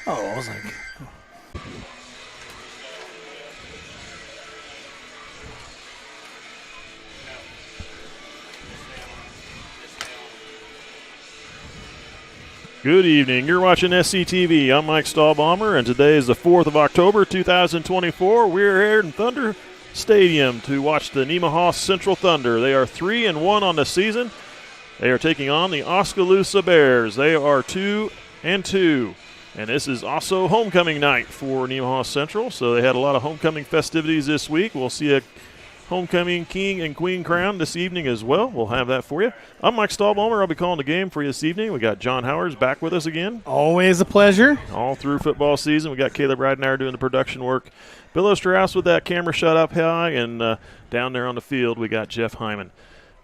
Oh, I was like... Good evening. You're watching SCTV. I'm Mike Stahlbaumer, and today is the 4th of October, 2024. We're here in Thunder Stadium to watch the Nemaha Central Thunder. They are 3-1 on the season. They are taking on the Oskaloosa Bears. They are 2-2, and this is also homecoming night for Nemaha Central, so they had a lot of homecoming festivities this week. We'll see a homecoming king and queen crown this evening as well. We'll have that for you. I'm Mike Stahlbaumer. I'll be calling the game for you this evening. We got John Howers back with us again. Always a pleasure. All through football season. We got Caleb Ridenauer doing the production work. Bill Strauss with that camera shut up high, and down there on the field we got Jeff Hyman.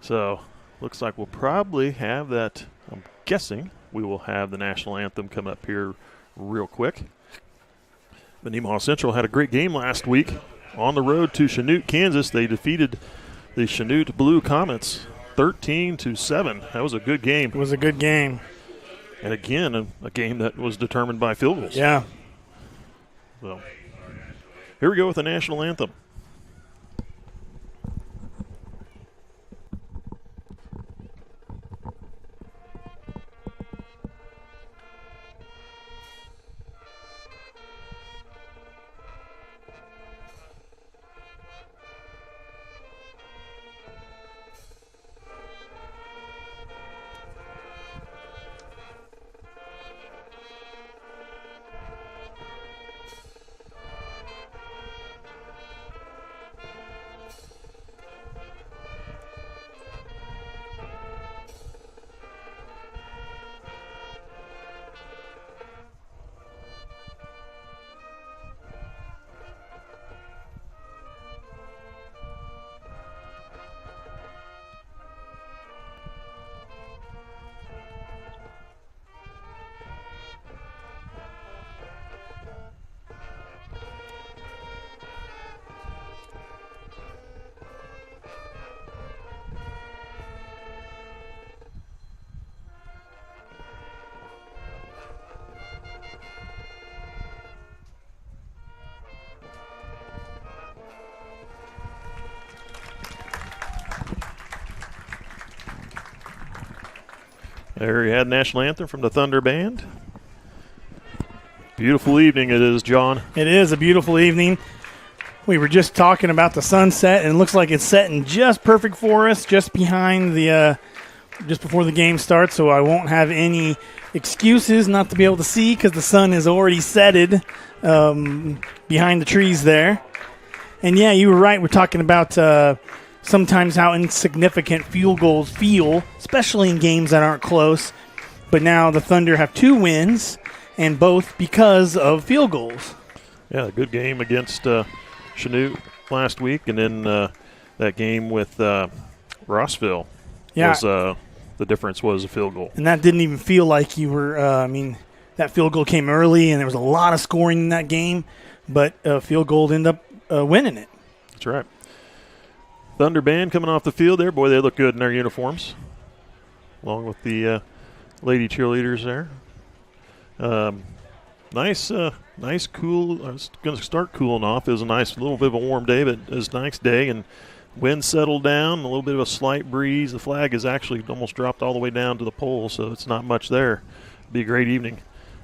So looks like we'll probably have that. I'm guessing we will have the national anthem come up here real quick. But Nemaha Central had a great game last week. On the road to Chanute, Kansas, they defeated the Chanute Blue Comets 13-7. That was a good game. It was a good game. And again, a game that was determined by field goals. Yeah. So here we go with the national anthem. There you had national anthem from the Thunder Band. Beautiful evening it is, John. It is a beautiful evening. We were just talking about the sunset, and it looks like it's setting just perfect for us, just behind the, just before the game starts. So I won't have any excuses not to be able to see because the sun is already setted behind the trees there. And yeah, you were right. We're talking about sometimes how insignificant field goals feel, especially in games that aren't close. But now the Thunder have 2 wins, and both because of field goals. Yeah, a good game against Chanute last week, and then that game with Rossville. Yeah. Was, the difference was a field goal. And that didn't even feel like you were, that field goal came early, and there was a lot of scoring in that game, but field goal ended up winning it. That's right. Thunder Band coming off the field there. Boy, they look good in their uniforms, along with the lady cheerleaders there. Nice, cool. I was going to start cooling off. It was a nice little bit of a warm day, but it was a nice day, and wind settled down, a little bit of a slight breeze. The flag is actually almost dropped all the way down to the pole, so it's not much there. It'll be a great evening.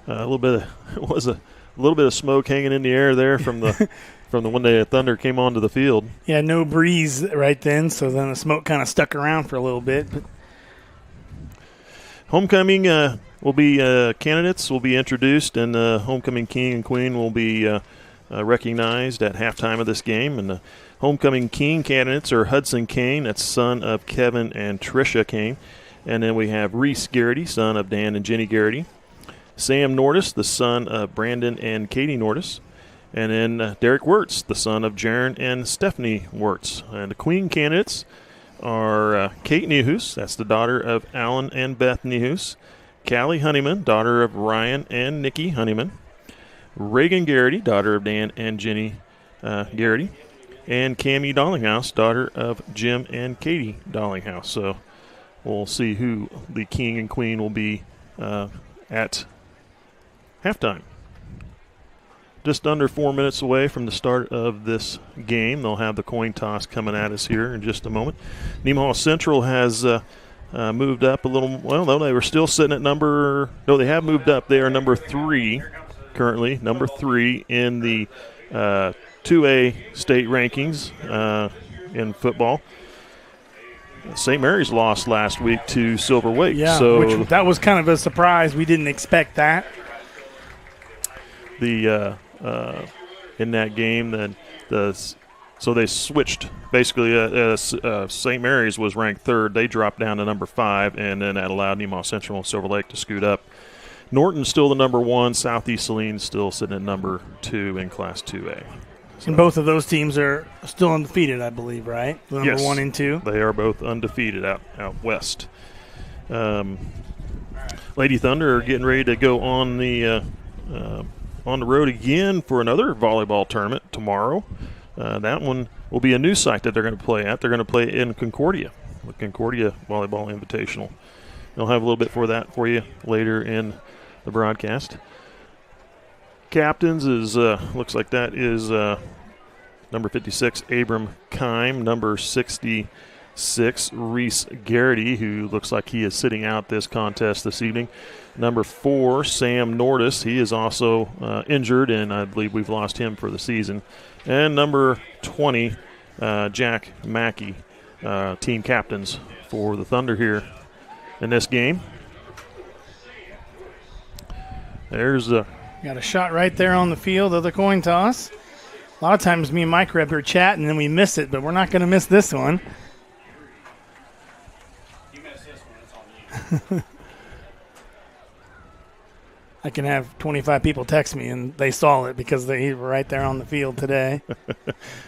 It was a little bit of smoke hanging in the air there from the from the when the Thunder came onto the field. Yeah, no breeze right then, so then the smoke kind of stuck around for a little bit. But homecoming will be candidates will be introduced, and the homecoming king and queen will be recognized at halftime of this game. And the homecoming king candidates are Hudson Kane, that's son of Kevin and Tricia Kane. And then we have Reese Garrity, son of Dan and Jenny Garrity. Sam Nordis, the son of Brandon and Katie Nordis. And then Derek Wirtz, the son of Jaron and Stephanie Wirtz. And the queen candidates are Kate Nehus, that's the daughter of Alan and Beth Nehus. Callie Honeyman, daughter of Ryan and Nikki Honeyman. Reagan Garrity, daughter of Dan and Jenny Garrity. And Cammie Dollinghouse, daughter of Jim and Katie Dollinghouse. So we'll see who the king and queen will be at halftime. just under 4 minutes away from the start of this game. They'll have the coin toss coming at us here in just a moment. Nemaha Central has moved up a little. Well, no, they were still sitting at number. No, they have moved up. They are number 3 currently, number 3 in the 2A state rankings in football. St. Mary's lost last week to Silver Wake. Yeah, so that was kind of a surprise. We didn't expect that. In that game, so they switched. Basically, St. Mary's was ranked 3rd. They dropped down to number 5, and then that allowed Nemaha Central and Silver Lake to scoot up. Norton's still the number 1. Southeast Salene's still sitting at number 2 in Class 2A. So, and both of those teams are still undefeated, I believe, right? The number 1 and 2. They are both undefeated out west. Lady Thunder are getting ready to go on the road again for another volleyball tournament tomorrow. That one will be a new site that they're going to play at. They're going to play in Concordia, the Concordia Volleyball Invitational. They'll have a little bit for that for you later in the broadcast. Captains is looks like that is number 56, Abram Kime, number 66, Reese Garrity, who looks like he is sitting out this contest this evening. Number 4, Sam Nordis. He is also injured, and I believe we've lost him for the season. And number 20, Jack Mackey, team captains for the Thunder here in this game. There's got a shot right there on the field of the coin toss. A lot of times me and Mike are up here chatting and then we miss it, but we're not going to miss this one. You miss this one, it's on you. I can have 25 people text me and they saw it because they were right there on the field today.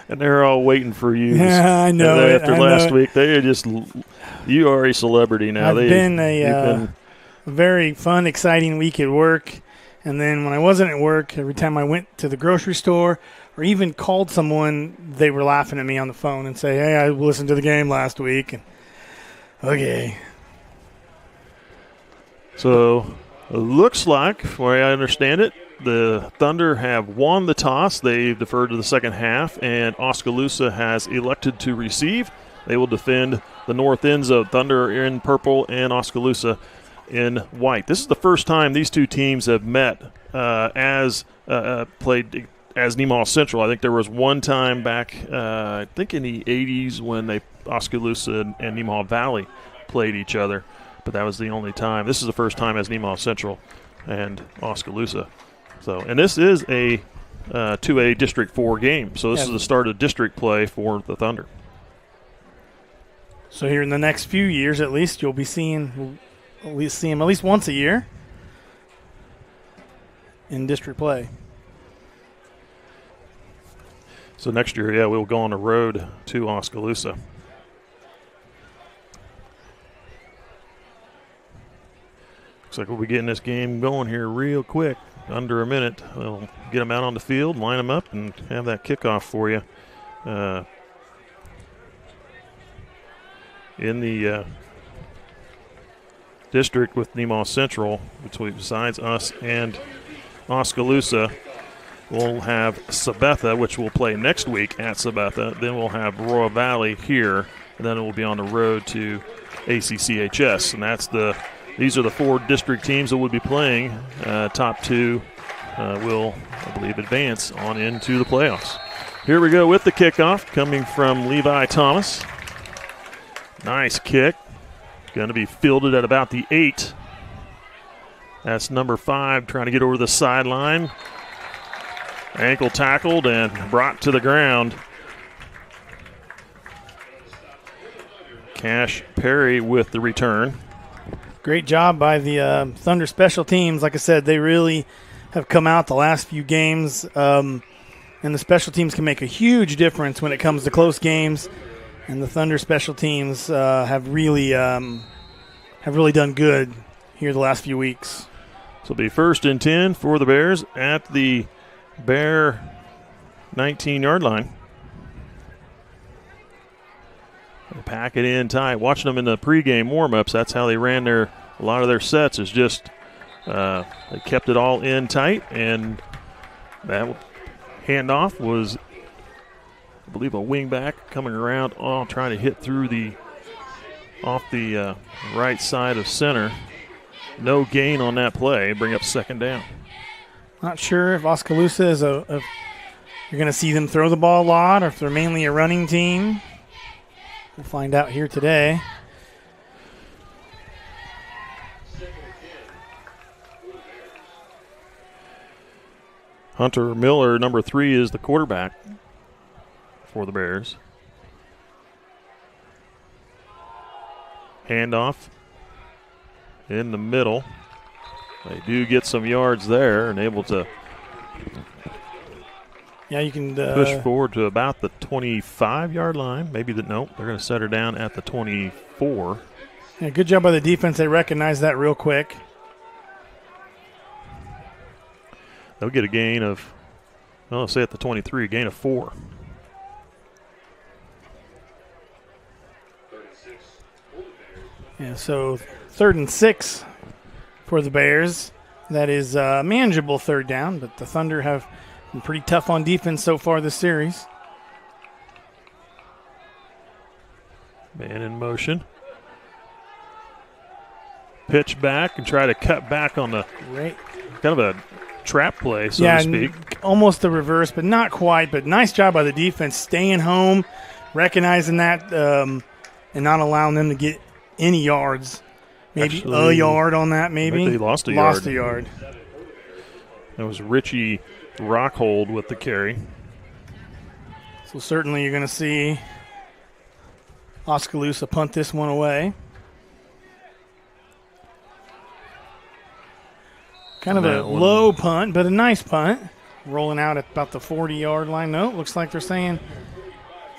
And they're all waiting for you. Yeah, I know it. After last week, they are just, you are a celebrity now. I've been a very fun, exciting week at work. And then when I wasn't at work, every time I went to the grocery store or even called someone, they were laughing at me on the phone and say, hey, I listened to the game last week. And, okay. So it looks like, the way I understand it, the Thunder have won the toss. They've deferred to the second half, and Oskaloosa has elected to receive. They will defend the north ends of Thunder in purple and Oskaloosa in white. This is the first time these two teams have met played as Nemaha Central. I think there was one time back, I think in the 80s when Oskaloosa and Nemaha Valley played each other, but that was the only time. This is the first time as Nemaha Central and Oskaloosa. So, and this is a 2A District 4 game, so this is the start of district play for the Thunder. So here in the next few years, at least, you'll be seeing at least once a year in district play. So next year, we'll go on the road to Oskaloosa. Looks like we'll be getting this game going here real quick, under a minute. We'll get them out on the field, line them up, and have that kickoff for you. In the district with Nemaha Central, besides us and Oskaloosa, we'll have Sabetha, which we'll play next week at Sabetha. Then we'll have Royal Valley here, and then it will be on the road to ACCHS. And these are the 4 district teams that will be playing. Top 2 will, I believe, advance on into the playoffs. Here we go with the kickoff coming from Levi Thomas. Nice kick. Going to be fielded at about the 8. That's number 5 trying to get over the sideline. Ankle tackled and brought to the ground. Cash Perry with the return. Great job by the Thunder special teams. Like I said, they really have come out the last few games, and the special teams can make a huge difference when it comes to close games. And the Thunder special teams have really done good here the last few weeks. So it'll be 1st and 10 for the Bears at the Bear 19-yard line. They pack it in tight. Watching them in the pregame warm-ups, that's how they ran a lot of their sets. Is just they kept it all in tight, and that Handoff was, I believe, a wing back coming around, trying to hit through off the right side of center. No gain on that play. Bring up second down. Not sure if Oskaloosa is you're going to see them throw the ball a lot or if they're mainly a running team. We'll find out here today. Hunter Miller, number 3, is the quarterback for the Bears. Handoff in the middle. They do get some yards there and able to you can push forward to about the 25-yard line. Maybe nope, they're going to set her down at the 24. Yeah, good job by the defense. They recognized that real quick. They'll get a gain of, let's say at the 23, a gain of 4. Yeah, so 3rd and 6 for the Bears. That is a manageable third down, but the Thunder have been pretty tough on defense so far this series. Man in motion. Pitch back and try to cut back on the kind of a trap play, so to speak. Almost the reverse, but not quite. But nice job by the defense staying home, recognizing that, and not allowing them to get any yards. Maybe a yard on that, maybe. They lost a yard. Lost a yard. That was Richie Rockhold with the carry. So certainly you're going to see Oskaloosa punt this one away. Kind of a low punt, but a nice punt. Rolling out at about the 40-yard line. No, looks like they're saying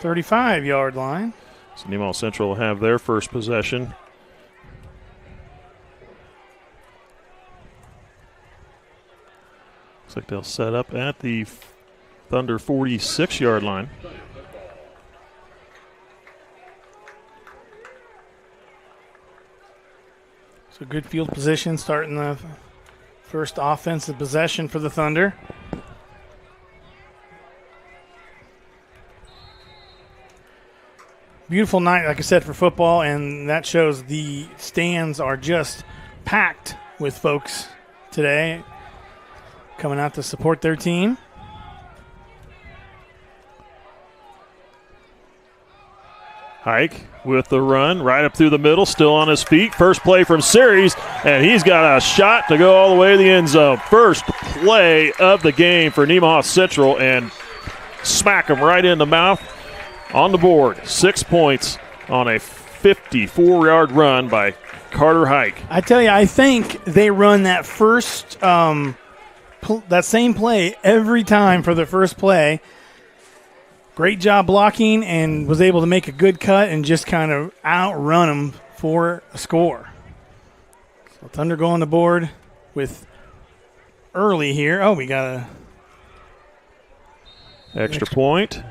35-yard line. So Nemaha Central will have their first possession. Looks like they'll set up at the Thunder 46-yard line. So good field position starting the first offensive possession for the Thunder. Beautiful night, like I said, for football, and that shows the stands are just packed with folks today coming out to support their team. Hike with the run, right up through the middle, still on his feet. First play from series, and he's got a shot to go all the way to the end zone. First play of the game for Nemaha Central, and smack him right in the mouth on the board. 6 points on a 54-yard run by Carter Hike. I tell you, I think they run that first that same play every time for the first play. Great job blocking and was able to make a good cut and just kind of outrun them for a score. So Thunder go on the board with early here. Oh, we got a extra point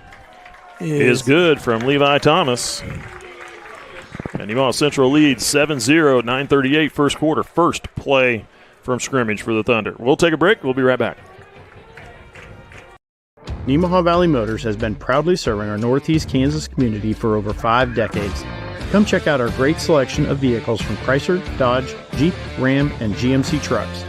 is good from Levi Thomas. And Nemaha Central leads 7-0, 9:38 first quarter. First play from scrimmage for the Thunder. We'll take a break. We'll be right back. Nemaha Valley Motors has been proudly serving our Northeast Kansas community for over 5 decades. Come check out our great selection of vehicles from Chrysler, Dodge, Jeep, Ram, and GMC trucks.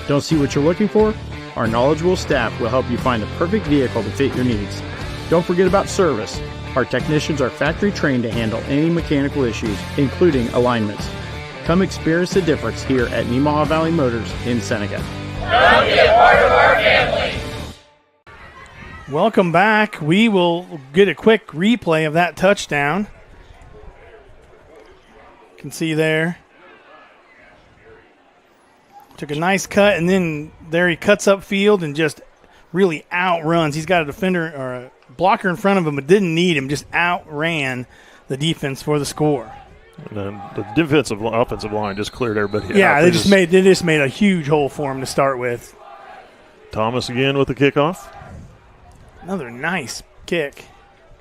Don't see what you're looking for? Our knowledgeable staff will help you find the perfect vehicle to fit your needs. Don't forget about service. Our technicians are factory trained to handle any mechanical issues, including alignments. Come experience the difference here at Nemaha Valley Motors in Seneca. Come be a part of our family. Welcome back. We will get a quick replay of that touchdown. You can see there. Took a nice cut, and then there he cuts up field and just really outruns. He's got a defender or a blocker in front of him, but didn't need him. Just outran the defense for the score. And the offensive line just cleared everybody out. Yeah, they just made a huge hole for him to start with. Thomas again with the kickoff. Another nice kick.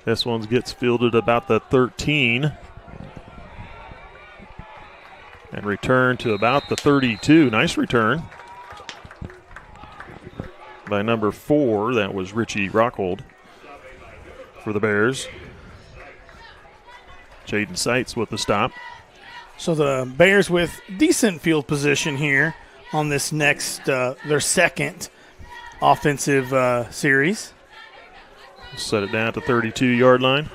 This one gets fielded about the 13. And returned to about the 32. Nice return. by number 4. That was Richie Rockhold for the Bears. Jaden Seitz with the stop. So the Bears with decent field position here on this next, their second offensive series. Set it down at the 32-yard line.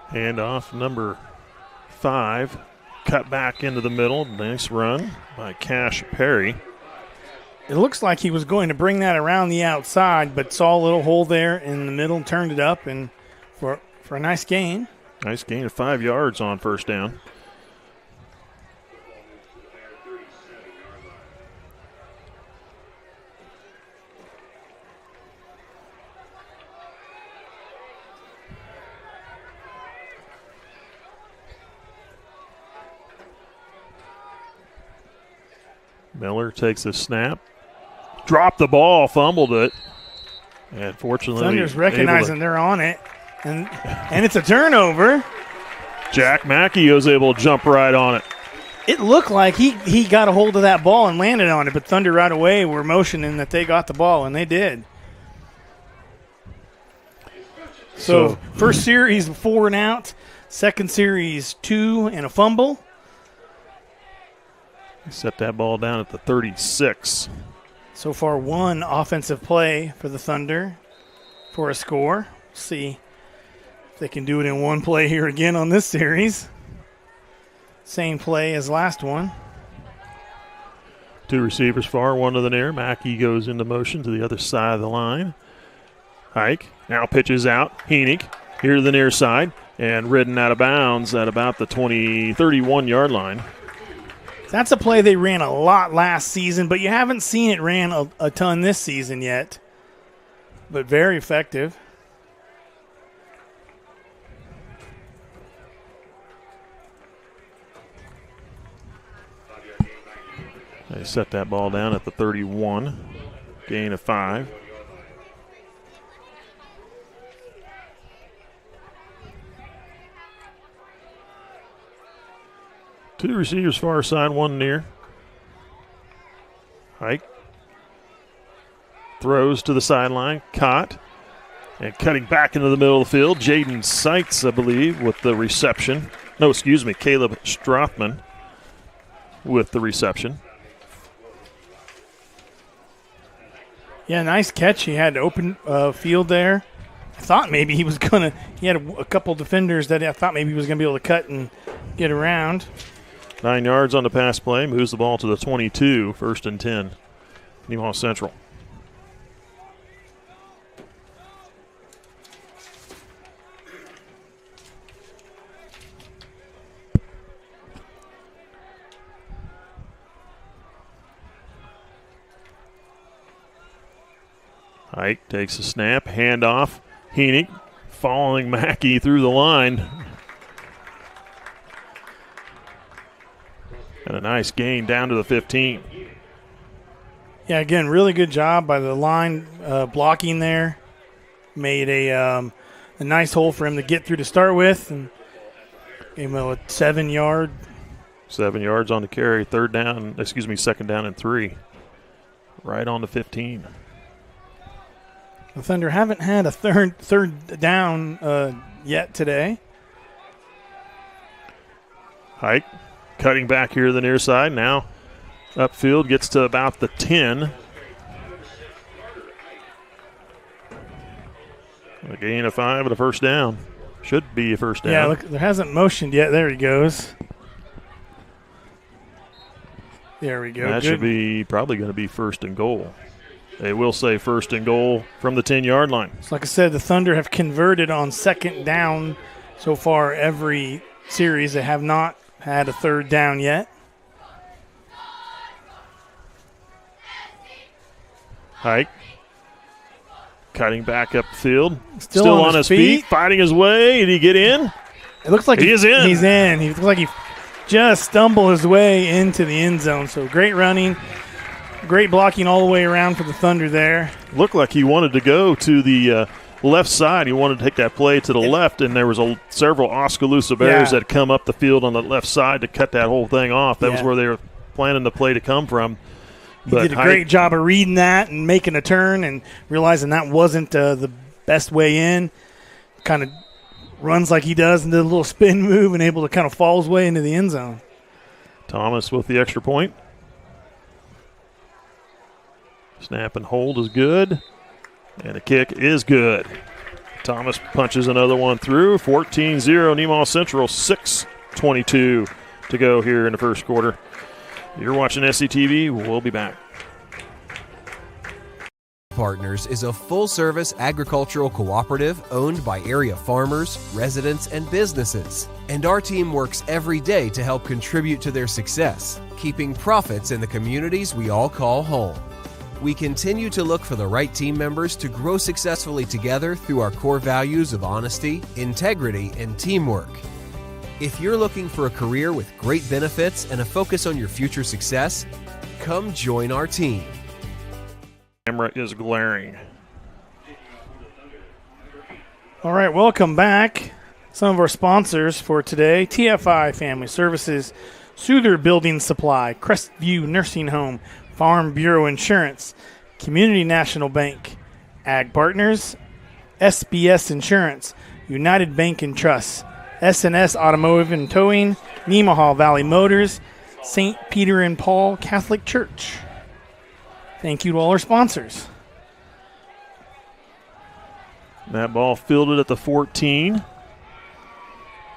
Hand off number 5. Cut back into the middle. Nice run by Cash Perry. It looks like he was going to bring that around the outside, but saw a little hole there in the middle, turned it up, and for a nice gain. Nice gain of 5 yards on first down. Miller takes a snap, dropped the ball, fumbled it, and fortunately, Thunder's recognizing they're on it, and it's a turnover. Jack Mackey was able to jump right on it. It looked like he got a hold of that ball and landed on it, but Thunder right away were motioning that they got the ball, and they did. So first series 4 and out, second series 2 and a fumble. Set that ball down at the 36. So far, 1 offensive play for the Thunder for a score. See if they can do it in 1 play here again on this series. Same play as last one. 2 receivers far, 1 to the near. Mackey goes into motion to the other side of the line. Hike now pitches out. Heenick here to the near side and ridden out of bounds at about the 31-yard line. That's a play they ran a lot last season, but you haven't seen it ran a ton this season yet. But very effective. They set that ball down at the 31. Gain of 5. Two receivers far side, 1 near. Hike. Throws to the sideline. Caught. And cutting back into the middle of the field. Jaden Seitz, I believe, with the reception. No, excuse me. Caleb Strothman with the reception. Yeah, nice catch. He had open field there. I thought maybe he was going to – he had a couple defenders that I thought maybe he was going to be able to cut and get around. 9 yards on the pass play. Moves the ball to the 22. 1st and 10. Nemaha Central. Hike takes a snap. Handoff. Heenick following Mackey through the line. And a nice gain down to the 15. Yeah, again, really good job by the line blocking there. Made a nice hole for him to get through to start with. And gave him a 7 yard. 7 yards on the carry. 2nd down and 3. Right on the 15. The Thunder haven't had a third down yet today. Hike cutting back here to the near side. Now upfield, gets to about the 10. A gain of 5 and a first down. Should be a first down. Yeah, look, there hasn't motioned yet. There he goes. There we go. That should be probably going to be 1st and goal. They will say 1st and goal from the 10-yard line. So like I said, the Thunder have converted on 2nd down so far every series. They have not had a 3rd down yet. Hike. Cutting back up the field. Still on his feet. Fighting his way. Did he get in? It looks like he is in. He's in. He looks like he just stumbled his way into the end zone. So great running. Great blocking all the way around for the Thunder there. Looked like he wanted to go to the left side. He wanted to take that play to the left, and there was several Oskaloosa Bears that come up the field on the left side to cut that whole thing off. That was where they were planning the play to come from. He did a great job of reading that and making a turn and realizing that wasn't the best way in. Kind of runs like he does and did a little spin move and able to kind of fall his way into the end zone. Thomas with the extra point. Snap and hold is good. And the kick is good. Thomas punches another one through. 14-0 Nemaha Central, 6:22 to go here in the first quarter. You're watching SCTV. We'll be back. Partners is a full-service agricultural cooperative owned by area farmers, residents, and businesses. And our team works every day to help contribute to their success, keeping profits in the communities we all call home. We continue to look for the right team members to grow successfully together through our core values of honesty, integrity, and teamwork. If you're looking for a career with great benefits and a focus on your future success, come join our team. Camera is glaring. All right, welcome back. Some of our sponsors for today: TFI Family Services, Souther Building Supply, Crestview Nursing Home, Farm Bureau Insurance, Community National Bank, Ag Partners, SBS Insurance, United Bank and Trust, S&S Automotive and Towing, Nemaha Valley Motors, St. Peter and Paul Catholic Church. Thank you to all our sponsors. That ball fielded at the 14.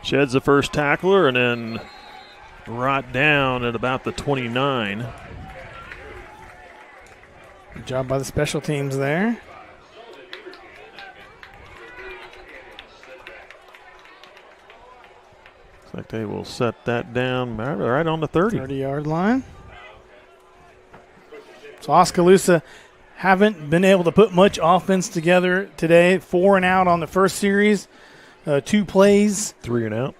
Sheds the first tackler and then brought down at about the 29. Good job by the special teams there. Looks like they will set that down right on the 30. 30-yard line. So Oskaloosa haven't been able to put much offense together today. 4 and out on the first series. 2 plays. 3 and out.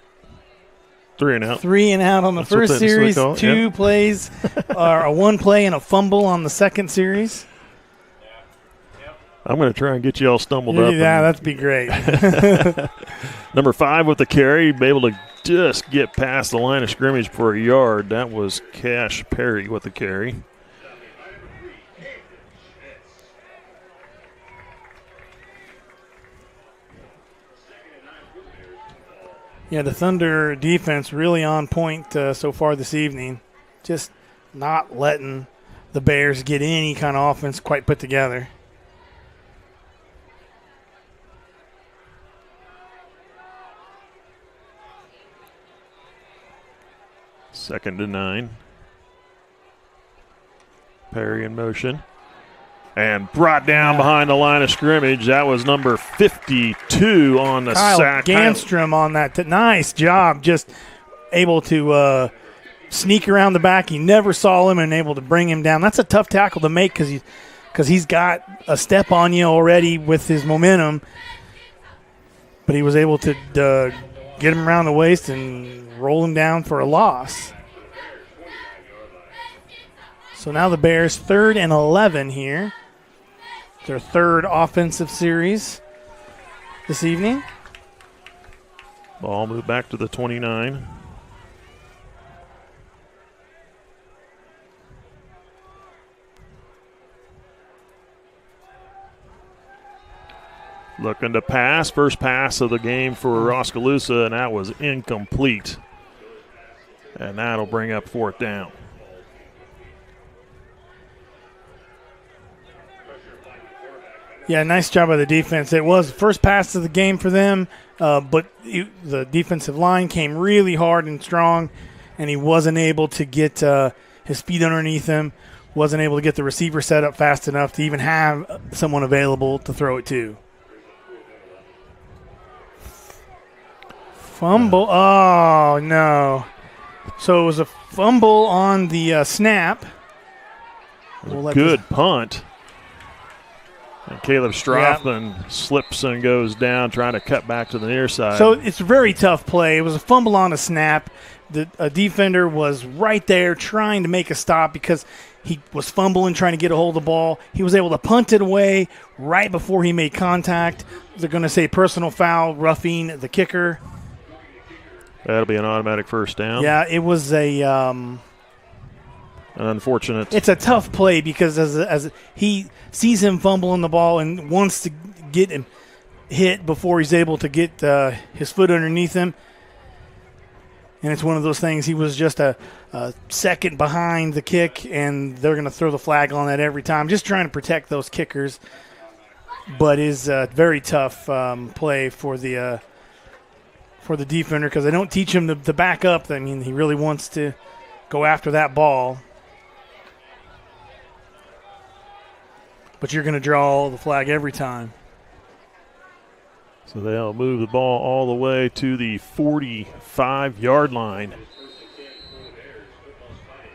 3 and out. 3 and out on the first series. 2 plays. A 1 play and a fumble on the second series. I'm going to try and get you all stumbled up. Yeah, that'd be great. Number 5 with the carry, be able to just get past the line of scrimmage for a yard. That was Cash Perry with the carry. Yeah, the Thunder defense really on point so far this evening. Just not letting the Bears get any kind of offense quite put together. Second and 9. Perry in motion. And brought down behind the line of scrimmage. That was number 52 on the sack. Ganstrom on that. Nice job. Just able to sneak around the back. He never saw him and able to bring him down. That's a tough tackle to make because he's got a step on you already with his momentum. But he was able to get him around the waist and roll him down for a loss. So now the Bears 3rd and 11 here. Their 3rd offensive series this evening. Ball moved back to the 29. Looking to pass. First pass of the game for Oskaloosa, and that was incomplete. And that'll bring up 4th down. Yeah, nice job by the defense. It was the first pass of the game for them, but the defensive line came really hard and strong, and he wasn't able to get his feet underneath him, wasn't able to get the receiver set up fast enough to even have someone available to throw it to. Fumble. Oh, no. So it was a fumble on the snap. Good punt. And Caleb Strothman slips and goes down, trying to cut back to the near side. So it's a very tough play. It was a fumble on a snap. A defender was right there trying to make a stop because he was fumbling, trying to get a hold of the ball. He was able to punt it away right before he made contact. They're going to say personal foul, roughing the kicker. That'll be an automatic first down. Yeah, it was an unfortunate. It's a tough play because as he sees him fumbling the ball and wants to get him hit before he's able to get his foot underneath him. And it's one of those things. He was just a second behind the kick, and they're going to throw the flag on that every time, just trying to protect those kickers. But is a very tough play for the defender because they don't teach him to back up. I mean, he really wants to go after that ball. But you're going to draw the flag every time. So they'll move the ball all the way to the 45-yard line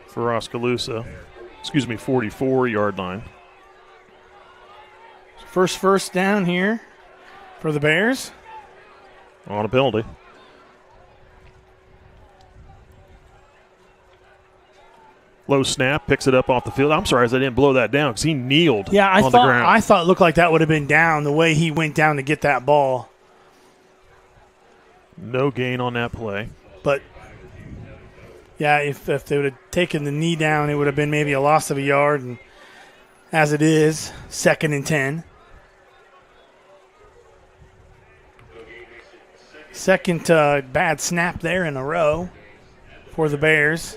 for Oskaloosa. 44-yard line. First down here for the Bears. On a penalty. Low snap, picks it up off the field. I'm sorry, I didn't blow that down because he kneeled on the ground. I thought it looked like that would have been down the way he went down to get that ball. No gain on that play. But, yeah, if they would have taken the knee down, it would have been maybe a loss of a yard. And as it is, 2nd and 10. Second bad snap there in a row for the Bears.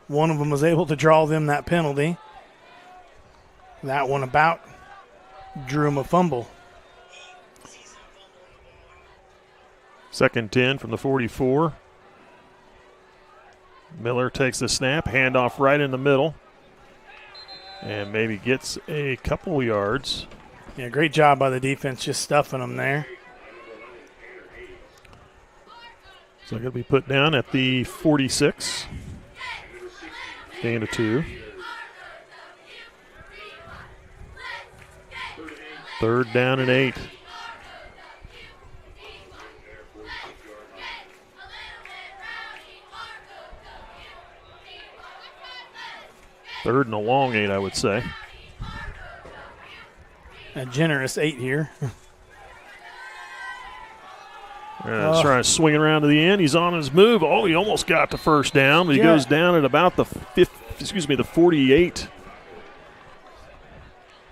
One of them was able to draw them that penalty. That one about drew him a fumble. 2nd 10 from the 44. Miller takes the snap, handoff right in the middle, and maybe gets a couple yards. Yeah, great job by the defense just stuffing them there. So going to be put down at the 46. Gain of 2. 3rd down and 8. Third and a long 8, I would say. A generous 8 here. Trying to swing it around to the end. He's on his move. Oh, he almost got the first down, but he goes down at about the 48.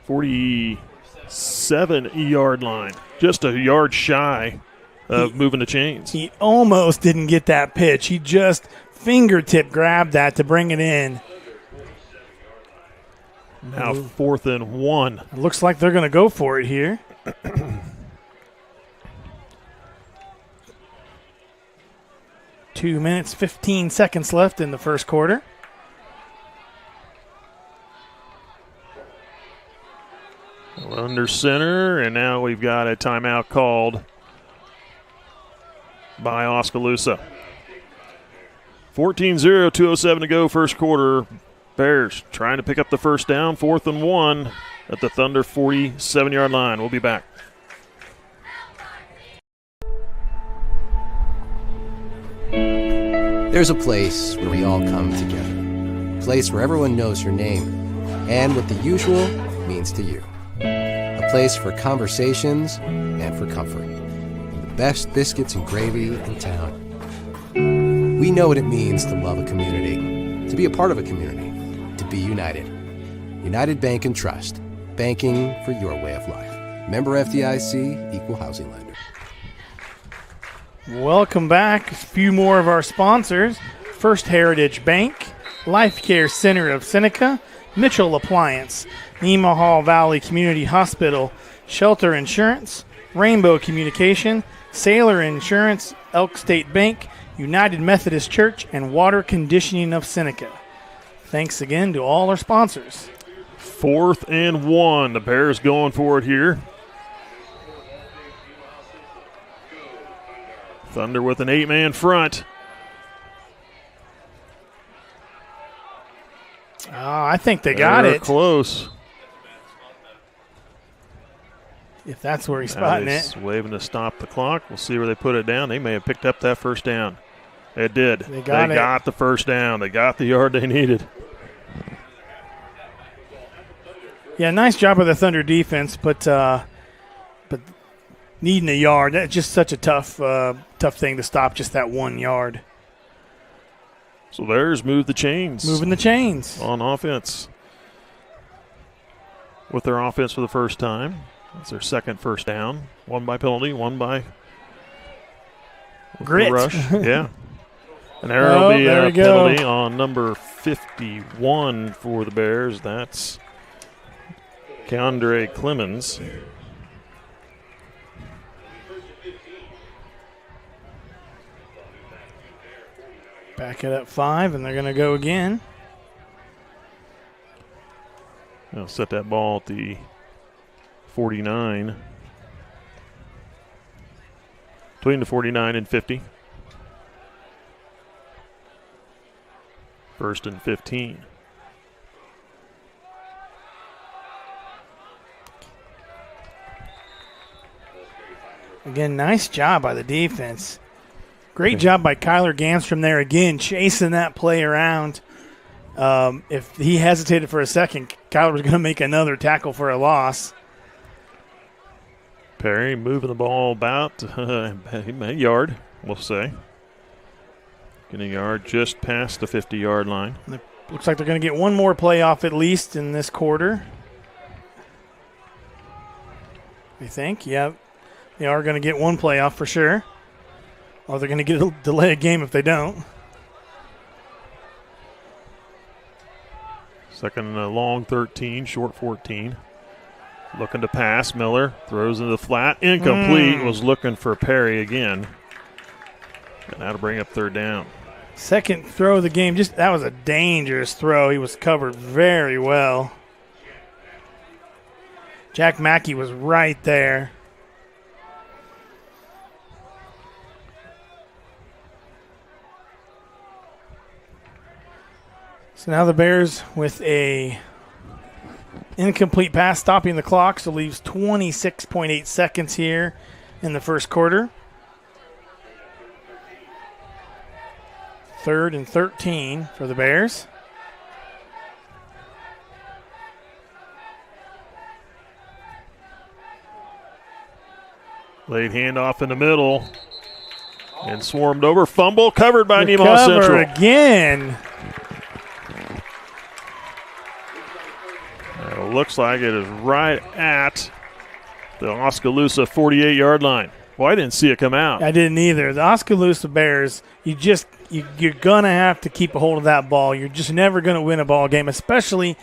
47-yard line. Just a yard shy of moving the chains. He almost didn't get that pitch. He just fingertip grabbed that to bring it in. Now 4th and 1. It looks like they're going to go for it here. 2 minutes, 15 seconds left in the first quarter. Under center, and now we've got a timeout called by Oskaloosa. 14-0, 2:07 to go, first quarter. Bears trying to pick up the first down, 4th and 1 at the Thunder 47-yard line. We'll be back. There's a place where we all come together. A place where everyone knows your name and what the usual means to you. A place for conversations and for comfort. The best biscuits and gravy in town. We know what it means to love a community, to be a part of a community, to be united. United Bank and Trust. Banking for your way of life. Member FDIC, Equal Housing Lender. Welcome back. A few more of our sponsors. First Heritage Bank, Life Care Center of Seneca, Mitchell Appliance, Nemaha Valley Community Hospital, Shelter Insurance, Rainbow Communication, Sailor Insurance, Elk State Bank, United Methodist Church, and Water Conditioning of Seneca. Thanks again to all our sponsors. 4th and 1. The Bears going for it here. Thunder with an 8-man front. I think they got it. Close. if that's where he's spotting it. Waving to stop the clock. We'll see where they put it down. They may have picked up that first down. It did. They got the first down. They got the yard they needed. Yeah, nice job of the Thunder defense, but needing a yard, that's just such a tough thing to stop, just that 1 yard. So there's Move the Chains. Moving the chains. On offense. With their offense for the first time. That's their second first down. One by penalty, one by grit. Rush. Yeah. And there will be a penalty on number 51 for the Bears. That's Keandre Clemens. Back it up 5, and they're going to go again. They'll set that ball at the 49. Between the 49 and 50. 1st and 15. Again, nice job by the defense. Great job by Kyler Gamstrom there again, chasing that play around. If he hesitated for a second, Kyler was going to make another tackle for a loss. Perry moving the ball about a yard, we'll say. Getting a yard just past the 50-yard line. Looks like they're going to get one more play off at least in this quarter. I think, yeah. They are going to get one play off for sure. Or they're going to get a delay a game if they don't. Second and a long 13, short 14. Looking to pass. Miller throws into the flat. Incomplete. Was looking for Perry again. And that'll bring up third down. Second throw of the game. That was a dangerous throw. He was covered very well. Jack Mackey was right there. So now the Bears with a incomplete pass stopping the clock, so leaves 26.8 seconds here in the first quarter. 3rd and 13 for the Bears. Late handoff in the middle and swarmed over. Fumble covered by Nemaha Central. Again. It looks like it is right at the Oskaloosa 48-yard line. Well, I didn't see it come out. I didn't either. The Oskaloosa Bears, you're going to have to keep a hold of that ball. You're just never going to win a ball game, especially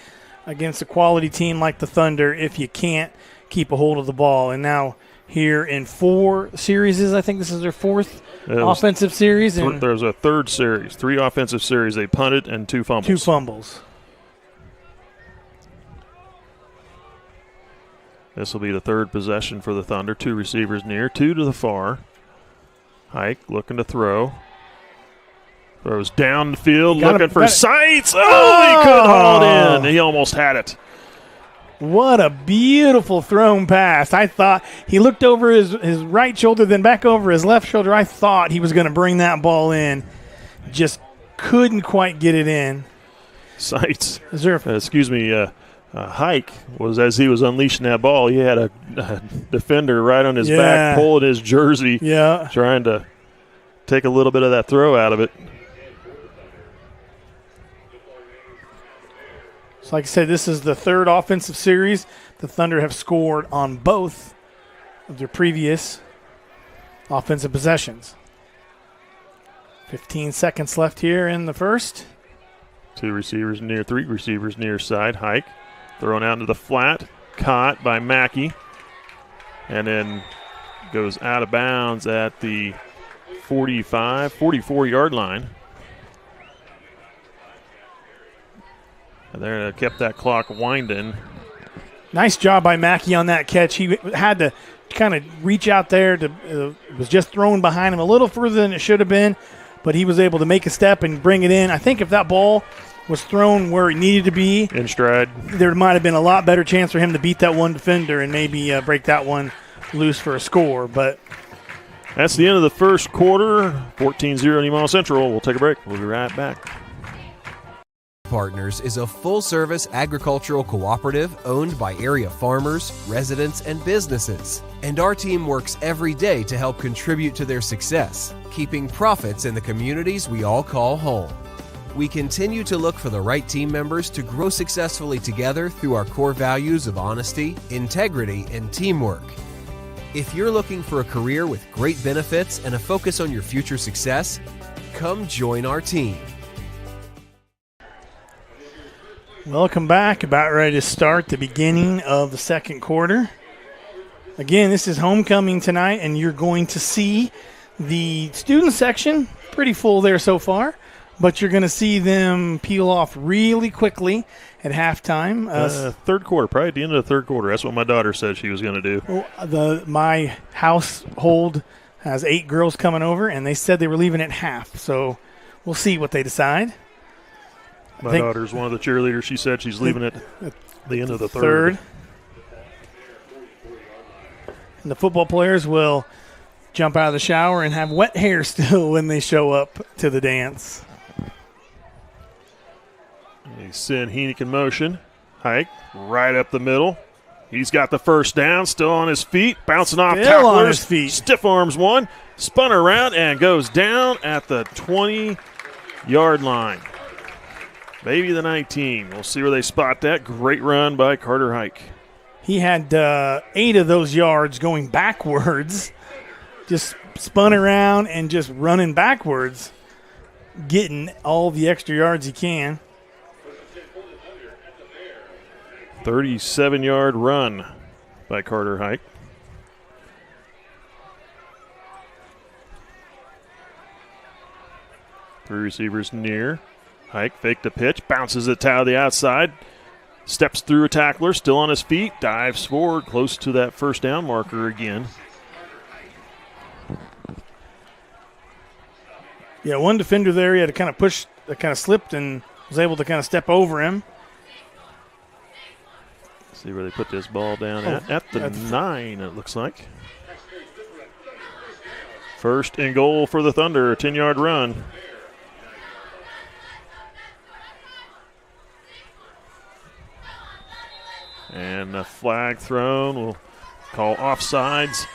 against a quality team like the Thunder, if you can't keep a hold of the ball. And now here in 4 series, I think this is their 4th offensive series. And there's a 3rd series, 3 offensive series. They punted and 2 fumbles. 2 fumbles. This will be the 3rd possession for the Thunder. 2 receivers near, 2 to the far. Hike looking to throw. Throws down the field, looking for Sights. Oh, he couldn't haul it in. He almost had it. What a beautiful thrown pass. I thought he looked over his right shoulder, then back over his left shoulder. I thought he was going to bring that ball in. Just couldn't quite get it in. Sights. Hike was, as he was unleashing that ball, he had a defender right on his back, pulling his jersey, trying to take a little bit of that throw out of it. So like I said, this is the 3rd offensive series. The Thunder have scored on both of their previous offensive possessions. 15 seconds left here in the first. 3 receivers near side. Hike thrown out into the flat, caught by Mackey, and then goes out of bounds at the 44-yard line. And they kept that clock winding. Nice job by Mackey on that catch. He had to kind of reach out there. It was just thrown behind him a little further than it should have been, but he was able to make a step and bring it in. I think if that ball was thrown where it needed to be, in stride, there might have been a lot better chance for him to beat that one defender and maybe break that one loose for a score. But that's the end of the first quarter. 14-0 Nemaha Central. We'll take a break. We'll be right back. Partners is a full-service agricultural cooperative owned by area farmers, residents, and businesses. And our team works every day to help contribute to their success, keeping profits in the communities we all call home. We continue to look for the right team members to grow successfully together through our core values of honesty, integrity, and teamwork. If you're looking for a career with great benefits and a focus on your future success, come join our team. welcome back. About ready to start the beginning of the second quarter. Again, this is homecoming tonight, and you're going to see the student section pretty full there so far, but you're going to see them peel off really quickly at halftime. Third quarter, probably at the end of the third quarter. That's what my daughter said she was going to do. My household has 8 girls coming over, and they said they were leaving at half, so we'll see what they decide. My daughter's one of the cheerleaders. She said she's leaving at the end of the third. And the football players will jump out of the shower and have wet hair still when they show up to the dance. They send Heenick in motion. Hike right up the middle. He's got the first down, still on his feet, bouncing off Still tacklers. on his feet. Stiff arms one, spun around and goes down at the 20-yard line. Maybe the 19. We'll see where they spot that. Great run by Carter Hike. He had 8 of those yards going backwards, just spun around and just running backwards, getting all the extra yards he can. 37-yard run by Carter Hike. Three receivers near. Hike faked the pitch, bounces it to the outside, steps through a tackler, still on his feet, dives forward, close to that first down marker again. Yeah, one defender there, he had to kind of push, kind of slipped and was able to kind of step over him. See where they put this ball down at the 9, it looks like. First and goal for the Thunder, a 10-yard run. And a flag thrown. We'll call offsides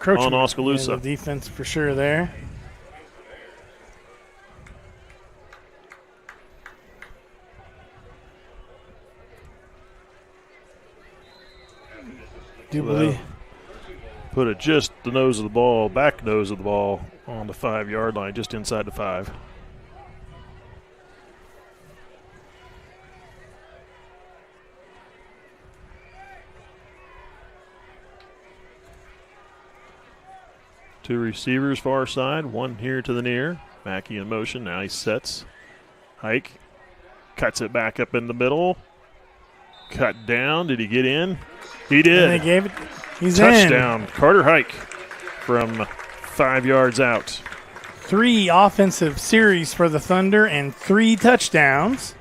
on Oskaloosa. Yeah, the defense for sure there. Put it just the nose of the ball, back nose of the ball on the 5-yard line, just inside the 5. Two receivers far side, one here to the near. Mackey in motion, now he sets. Hike cuts it back up in the middle. Cut down, did he get in? He did. And they gave it, he's touchdown. in. Carter Hike from 5 yards out. 3 offensive series for the Thunder and 3 touchdowns.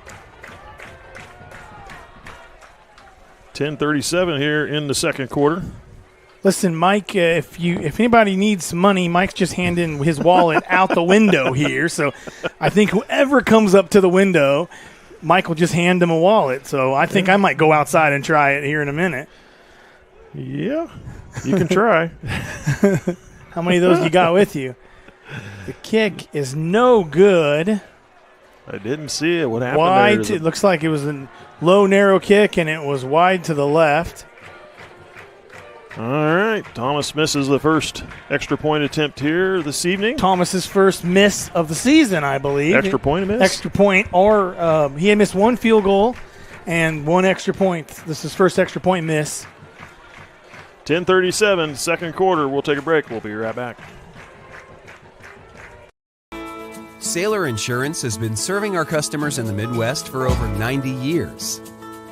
10:37 here in the second quarter. Listen, Mike, if anybody needs some money, Mike's just handing his wallet out the window here. So I think whoever comes up to the window, Mike will just hand him a wallet. So I think I might go outside and try it here in a minute. Yeah, you can try. How many of those you got with you? The kick is no good. I didn't see it. What happened wide there? It looks like it was a low, narrow kick, and it was wide to the left. All right, Thomas misses the first extra point attempt here this evening. Thomas's first miss of the season, I believe. Extra point miss? Extra point, or he had missed 1 field goal and 1 extra point. This is his first extra point miss. 10:37, second quarter. We'll take a break. We'll be right back. Sailor Insurance has been serving our customers in the Midwest for over 90 years.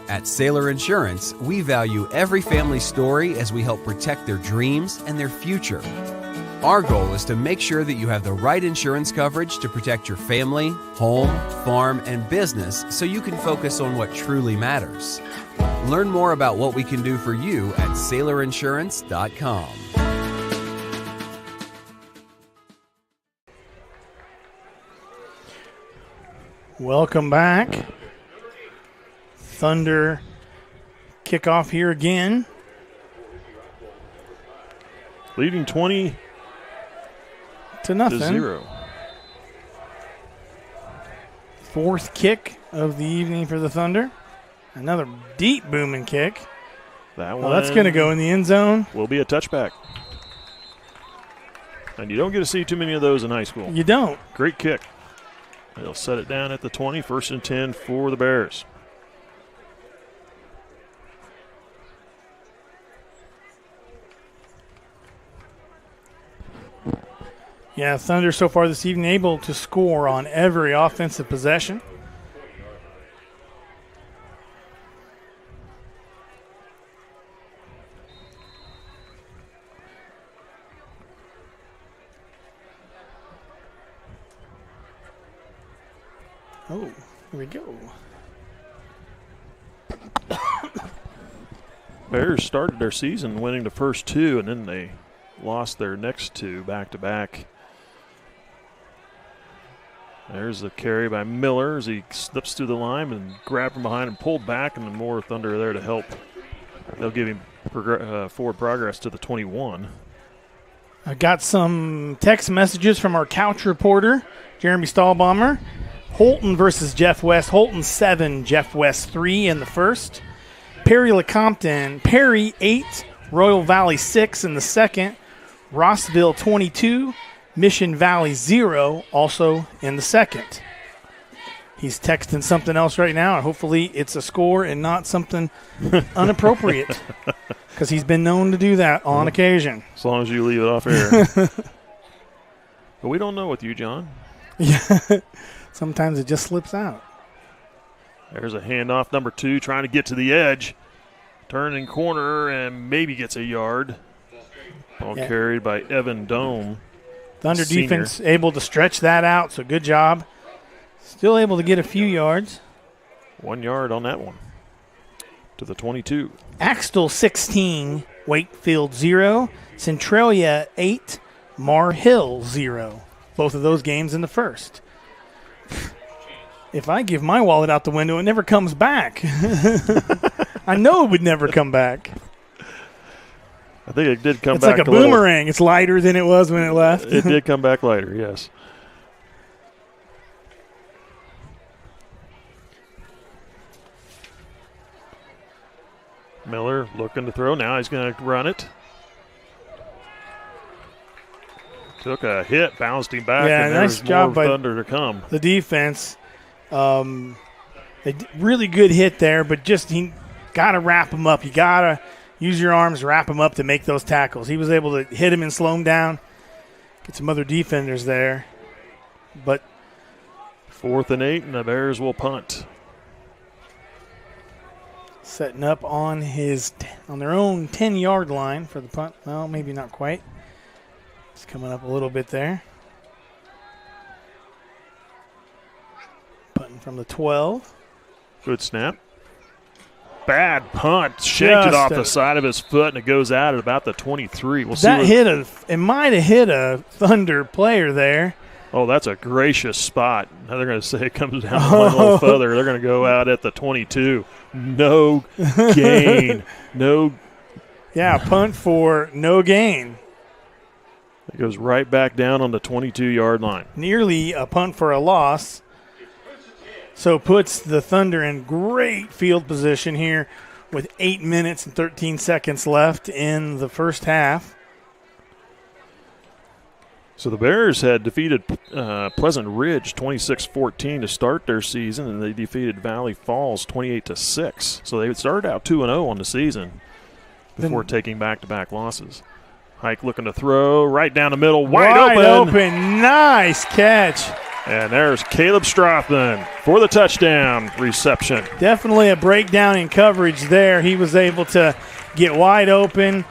At Sailor Insurance, we value every family story as we help protect their dreams and their future. Our goal is to make sure that you have the right insurance coverage to protect your family, home, farm, and business so you can focus on what truly matters. Learn more about what we can do for you at SailorInsurance.com. Welcome back. Thunder kickoff here again. Leading 20 to nothing. to 0. Fourth kick of the evening for the Thunder. Another deep booming kick. That Well, one that's going to go in the end zone. will be a touchback. And you don't get to see too many of those in high school. You don't. Great kick. They'll set it down at the 20, 1st and 10 for the Bears. Yeah, Thunder so far this evening able to score on every offensive possession. Oh, here we go. Bears started their season winning the first two, and then they lost their next two back-to-back. There's a carry by Miller as he slips through the line and grabbed from behind and pulled back, and then more Thunder there to help. They'll give him forward progress to the 21. I got some text messages from our couch reporter, Jeremy Stahlbaumer. Holton versus Jeff West. Holton 7, Jeff West 3 in the first. Perry LeCompton, Perry 8, Royal Valley 6 in the second. Rossville 22, Mission Valley 0 also in the second. He's texting something else right now, and hopefully it's a score and not something inappropriate, because he's been known to do that on occasion. As long as you leave it off air. But we don't know with you, John. Yeah, sometimes it just slips out. There's a handoff, number 2, trying to get to the edge. Turning corner and maybe gets a yard. Ball carried by Evan Dome. Thunder senior. defense able to stretch that out, so good job. Still able to get a few yards. 1 yard on that one. To the 22. Axtell 16, Wakefield 0, Centralia 8, Mar Hill 0. Both of those games in the first. If I give my wallet out the window, it never comes back. I know it would never come back. I think it did come it's back like a little. boomerang. It's lighter than it was when it left. It did come back later, yes. Miller looking to throw. Now he's going to run it. Took a hit, bounced him back, Yeah, and nice there's job more by Thunder to come. The defense. Really good hit there, but just he got to wrap him up. You got to use your arms, wrap him up to make those tackles. He was able to hit him and slow him down, get some other defenders there. But 4th and 8, and the Bears will punt. setting up on their own 10-yard line for the punt. Well, maybe not quite. It's coming up a little bit there. Punting from the 12. Good snap. Bad punt. Shanked it off the side of his foot, and it goes out at about the 23. We'll see. It might have hit a Thunder player there. Oh, that's a gracious spot. Now they're going to say it comes down one little further. They're going to go out at the 22. No gain. Yeah, punt for no gain. It goes right back down on the 22-yard line. Nearly a punt for a loss. So puts the Thunder in great field position here with 8 minutes and 13 seconds left in the first half. So the Bears had defeated Pleasant Ridge 26-14 to start their season, and they defeated Valley Falls 28-6. So they started out 2-0 on the season before taking back-to-back losses. Hike looking to throw right down the middle, wide open. Nice catch. And there's Caleb Strothman for the touchdown reception. Definitely a breakdown in coverage there. He was able to get wide open,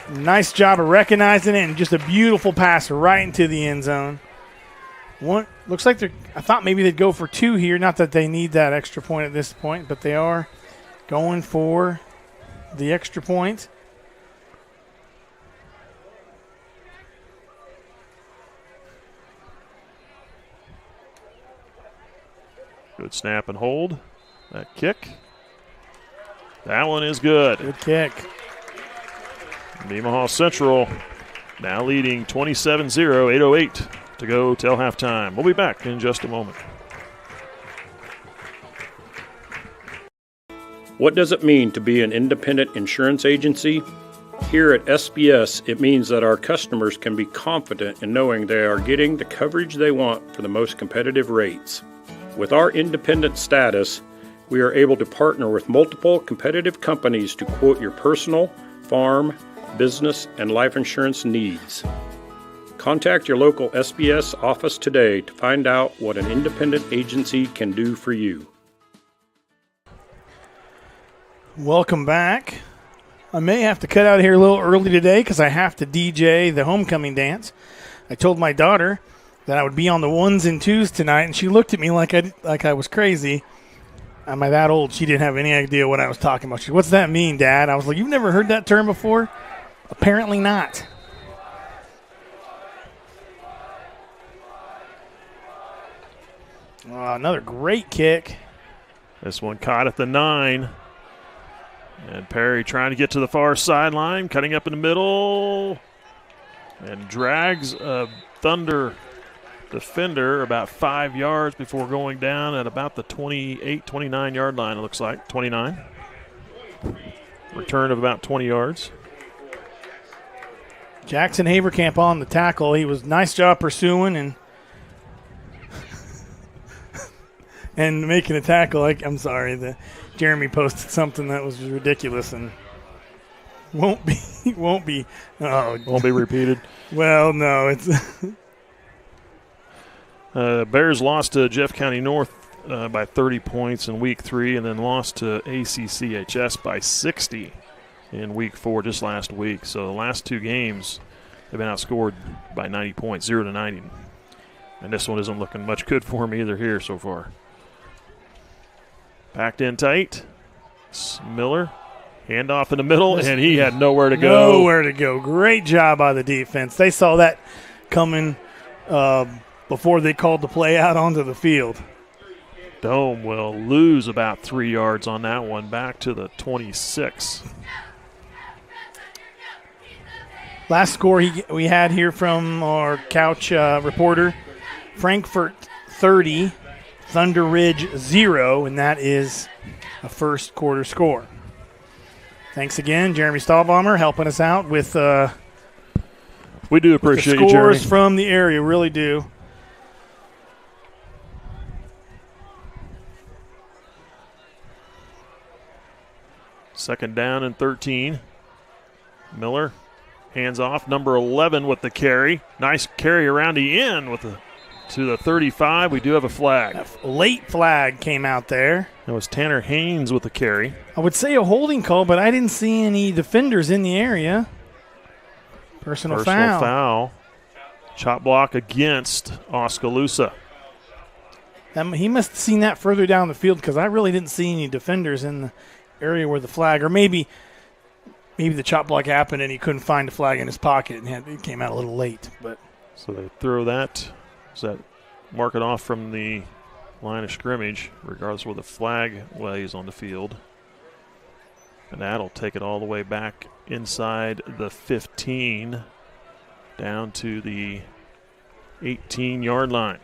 Nice job of recognizing it, and just a beautiful pass right into the end zone. One looks like I thought maybe they'd go for 2 here. Not that they need that extra point at this point, but they are going for the extra point. Good snap and hold. That kick. That one is good. Good kick. Nemaha Central now leading 27-0, 8:08 to go till halftime. We'll be back in just a moment. What does it mean to be an independent insurance agency? Here at SBS, it means that our customers can be confident in knowing they are getting the coverage they want for the most competitive rates. With our independent status, we are able to partner with multiple competitive companies to quote your personal, farm, business, and life insurance needs. Contact your local SBS office today to find out what an independent agency can do for you. Welcome back. I may have to cut out here a little early today because I have to DJ the homecoming dance. I told my daughter that I would be on the 1s and 2s tonight, and she looked at me like I was crazy. Am I that old? She didn't have any idea what I was talking about. She said, "What's that mean, Dad?" I was like, "You've never heard that term before?" Apparently not. Oh, another great kick. This one caught at the 9. And Perry trying to get to the far sideline, cutting up in the middle, and drags a Thunder defender about 5 yards before going down at about the 28, 29-yard line, it looks like, 29. Return of about 20 yards. Jackson Haverkamp on the tackle. He was nice job pursuing and and making a tackle. I'm sorry, Jeremy posted something that was ridiculous and won't be repeated. Well, no, it's Bears lost to Jeff County North by 30 points in Week 3, and then lost to ACCHS by 60 in Week 4 just last week. So the last 2 games have been outscored by 90 points, 0-90. And this one isn't looking much good for me either here so far. Packed in tight. Miller, handoff in the middle, and he had nowhere to go. Nowhere to go. Great job by the defense. They saw that coming before they called the play out onto the field. Dome will lose about 3 yards on that one, back to the 26. Last score we had here from our couch reporter, Frankfort 30, Thunder Ridge 0, and that is a first quarter score. Thanks again, Jeremy Stahlbaumer, helping us out with we do appreciate the you, Jeremy. scores from the area, really do. Second down and 13. Miller hands off, number 11 with the carry. Nice carry around the end to the 35. We do have a flag. A late flag came out there. That was Tanner Haynes with the carry. I would say a holding call, but I didn't see any defenders in the area. Personal foul. Chop block against Oskaloosa. He must have seen that further down the field because I really didn't see any defenders in the area where the flag, or maybe the chop block happened and he couldn't find the flag in his pocket and it came out a little late. But so they throw that. Does that mark it off from the line of scrimmage, regardless of where the flag lays on the field? And that'll take it all the way back inside the 15 down to the 18-yard line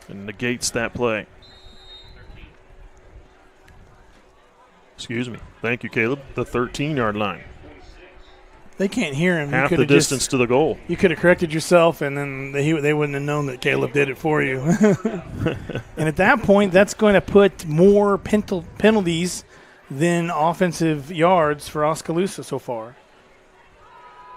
and negates that play. Excuse me. Thank you, Caleb. The 13-yard line. They can't hear him. Half the distance to the goal. You could have corrected yourself, and then they wouldn't have known that Caleb did it for you. And at that point, that's going to put more penalties than offensive yards for Oskaloosa so far.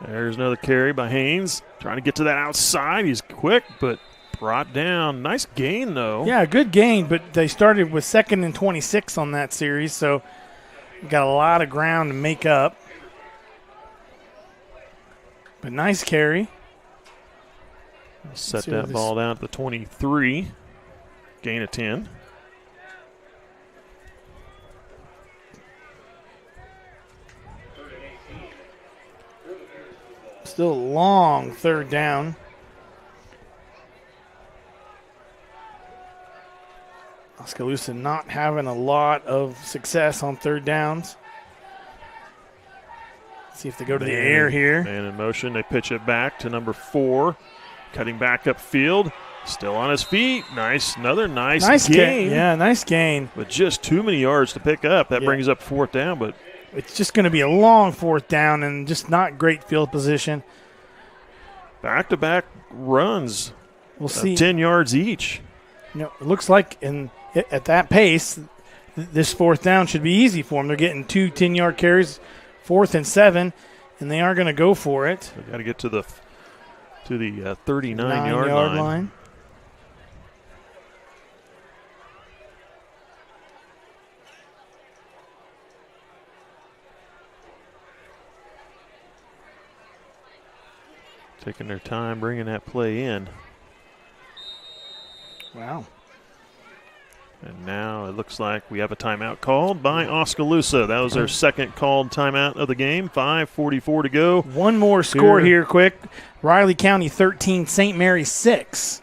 There's another carry by Haynes. Trying to get to that outside. He's quick, but brought down. Nice gain, though. Yeah, good gain, but they started with 2nd and 26 on that series, so got a lot of ground to make up. But nice carry. Set see that what ball down to the 23. Gain of 10. Still a long third down. Oskaloosa not having a lot of success on third downs. See if they go to the air here. Man in motion. They pitch it back to number 4. Cutting back upfield. Still on his feet. Nice. Another nice gain. Yeah, nice gain. But just too many yards to pick up. That brings up fourth down, but it's just going to be a long fourth down and just not great field position. Back-to-back runs. We'll see. 10 yards each. You know, it looks like at that pace, this fourth down should be easy for them. They're getting 2 10-yard carries, 4th and 7, and they are going to go for it. They got to get to the 39-yard line. Taking their time bringing that play in. Wow. And now it looks like we have a timeout called by Oskaloosa. That was their second called timeout of the game. 5:44 to go. One more score here quick. Riley County 13, St. Mary 6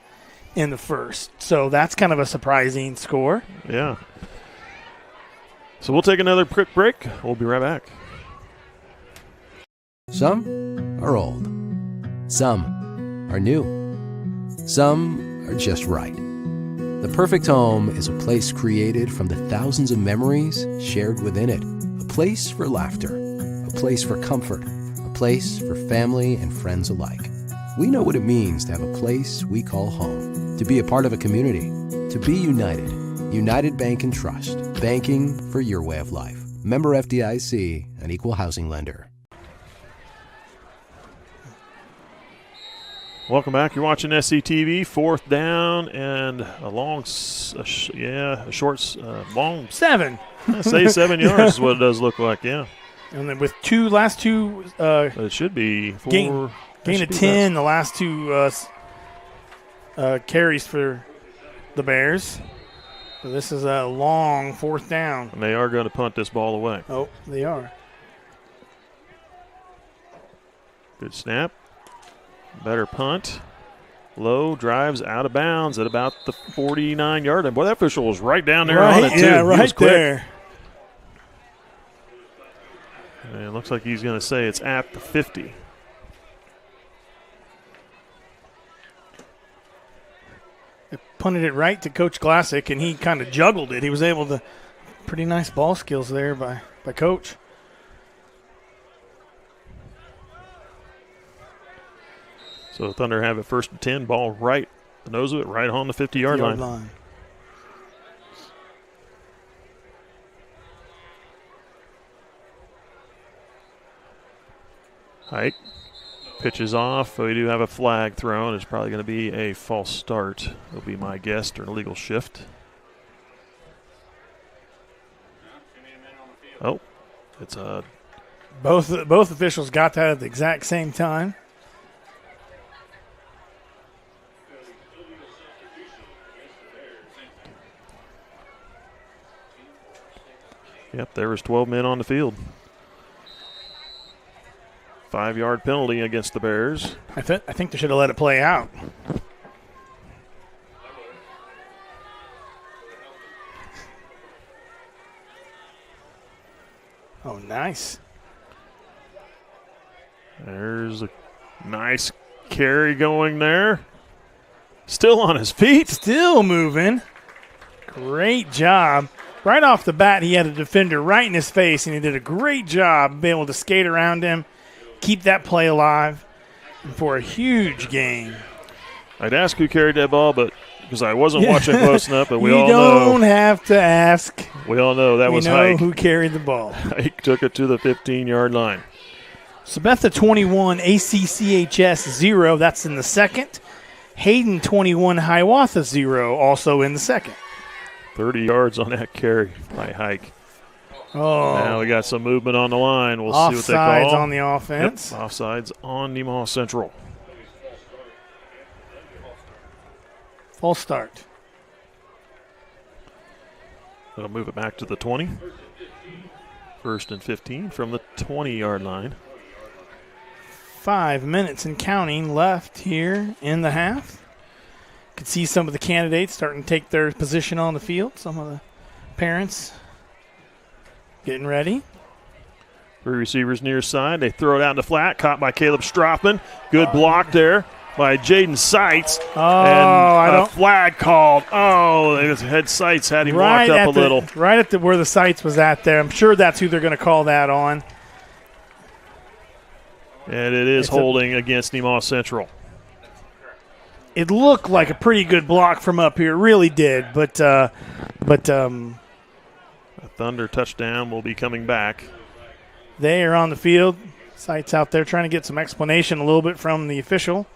in the first. So that's kind of a surprising score. Yeah. So we'll take another quick break. We'll be right back. Some are old. Some are new. Some are just right. The perfect home is a place created from the thousands of memories shared within it. A place for laughter, a place for comfort, a place for family and friends alike. We know what it means to have a place we call home, to be a part of a community, to be united. United Bank and Trust, banking for your way of life. Member FDIC, an equal housing lender. Welcome back. You're watching SCTV. 4th down and a long, long 7. Say 7 yards is what it does look like. Yeah. And then with last two, But it should be 4. gain of 10. The last 2 carries for the Bears. So this is a long 4th down. And they are going to punt this ball away. Oh, they are. Good snap. Better punt. Low, drives out of bounds at about the 49-yard line. Boy, that official was right down there on it, too. Yeah, He was right quick. there. And it looks like he's going to say it's at the 50. They punted it right to Coach Glassick, and he kind of juggled it. He was able to – pretty nice ball skills there by Coach. So Thunder have it 1st and 10, ball right, the nose of it, right on the 50-yard line. Hike, pitches off. We do have a flag thrown. It's probably going to be a false start. It'll be my guess, or an illegal shift. Oh, it's a. Both officials got that at the exact same time. Yep, there was 12 men on the field. 5-yard penalty against the Bears. I think they should have let it play out. Oh, nice. There's a nice carry going there. Still on his feet. Still moving. Great job. Right off the bat, he had a defender right in his face, and he did a great job being able to skate around him, keep that play alive, and for a huge gain. I'd ask who carried that ball, but because I wasn't watching close enough, but we all You know. don't have to ask. We all know that was We know Hike. who carried the ball. Hike took it to the 15-yard line. Sabetha 21, ACCHS 0. That's in the second. Hayden 21, Hiawatha 0. Also in the second. 30 yards on that carry by Hike. Oh. Now we got some movement on the line. We'll see what they Offsides call. on the offense. Yep, offsides on Nemaha Central. False start. They'll move it back to the 20. 1st and 15 from the 20-yard line. 5 minutes and counting left here in the half. Could see some of the candidates starting to take their position on the field. Some of the parents getting ready. 3 receivers near side. They throw it out in the flat. Caught by Caleb Strothman. Good block there by Jaden Seitz. I and don't. a flag called. Oh, head Seitz had him walked up a little. Right at where the Seitz was at there. I'm sure that's who they're going to call that on. And it is holding against Nemaha Central. It looked like a pretty good block from up here. It really did. But A Thunder touchdown will be coming back. they are on the field. Seitz out there trying to get some explanation a little bit from the official.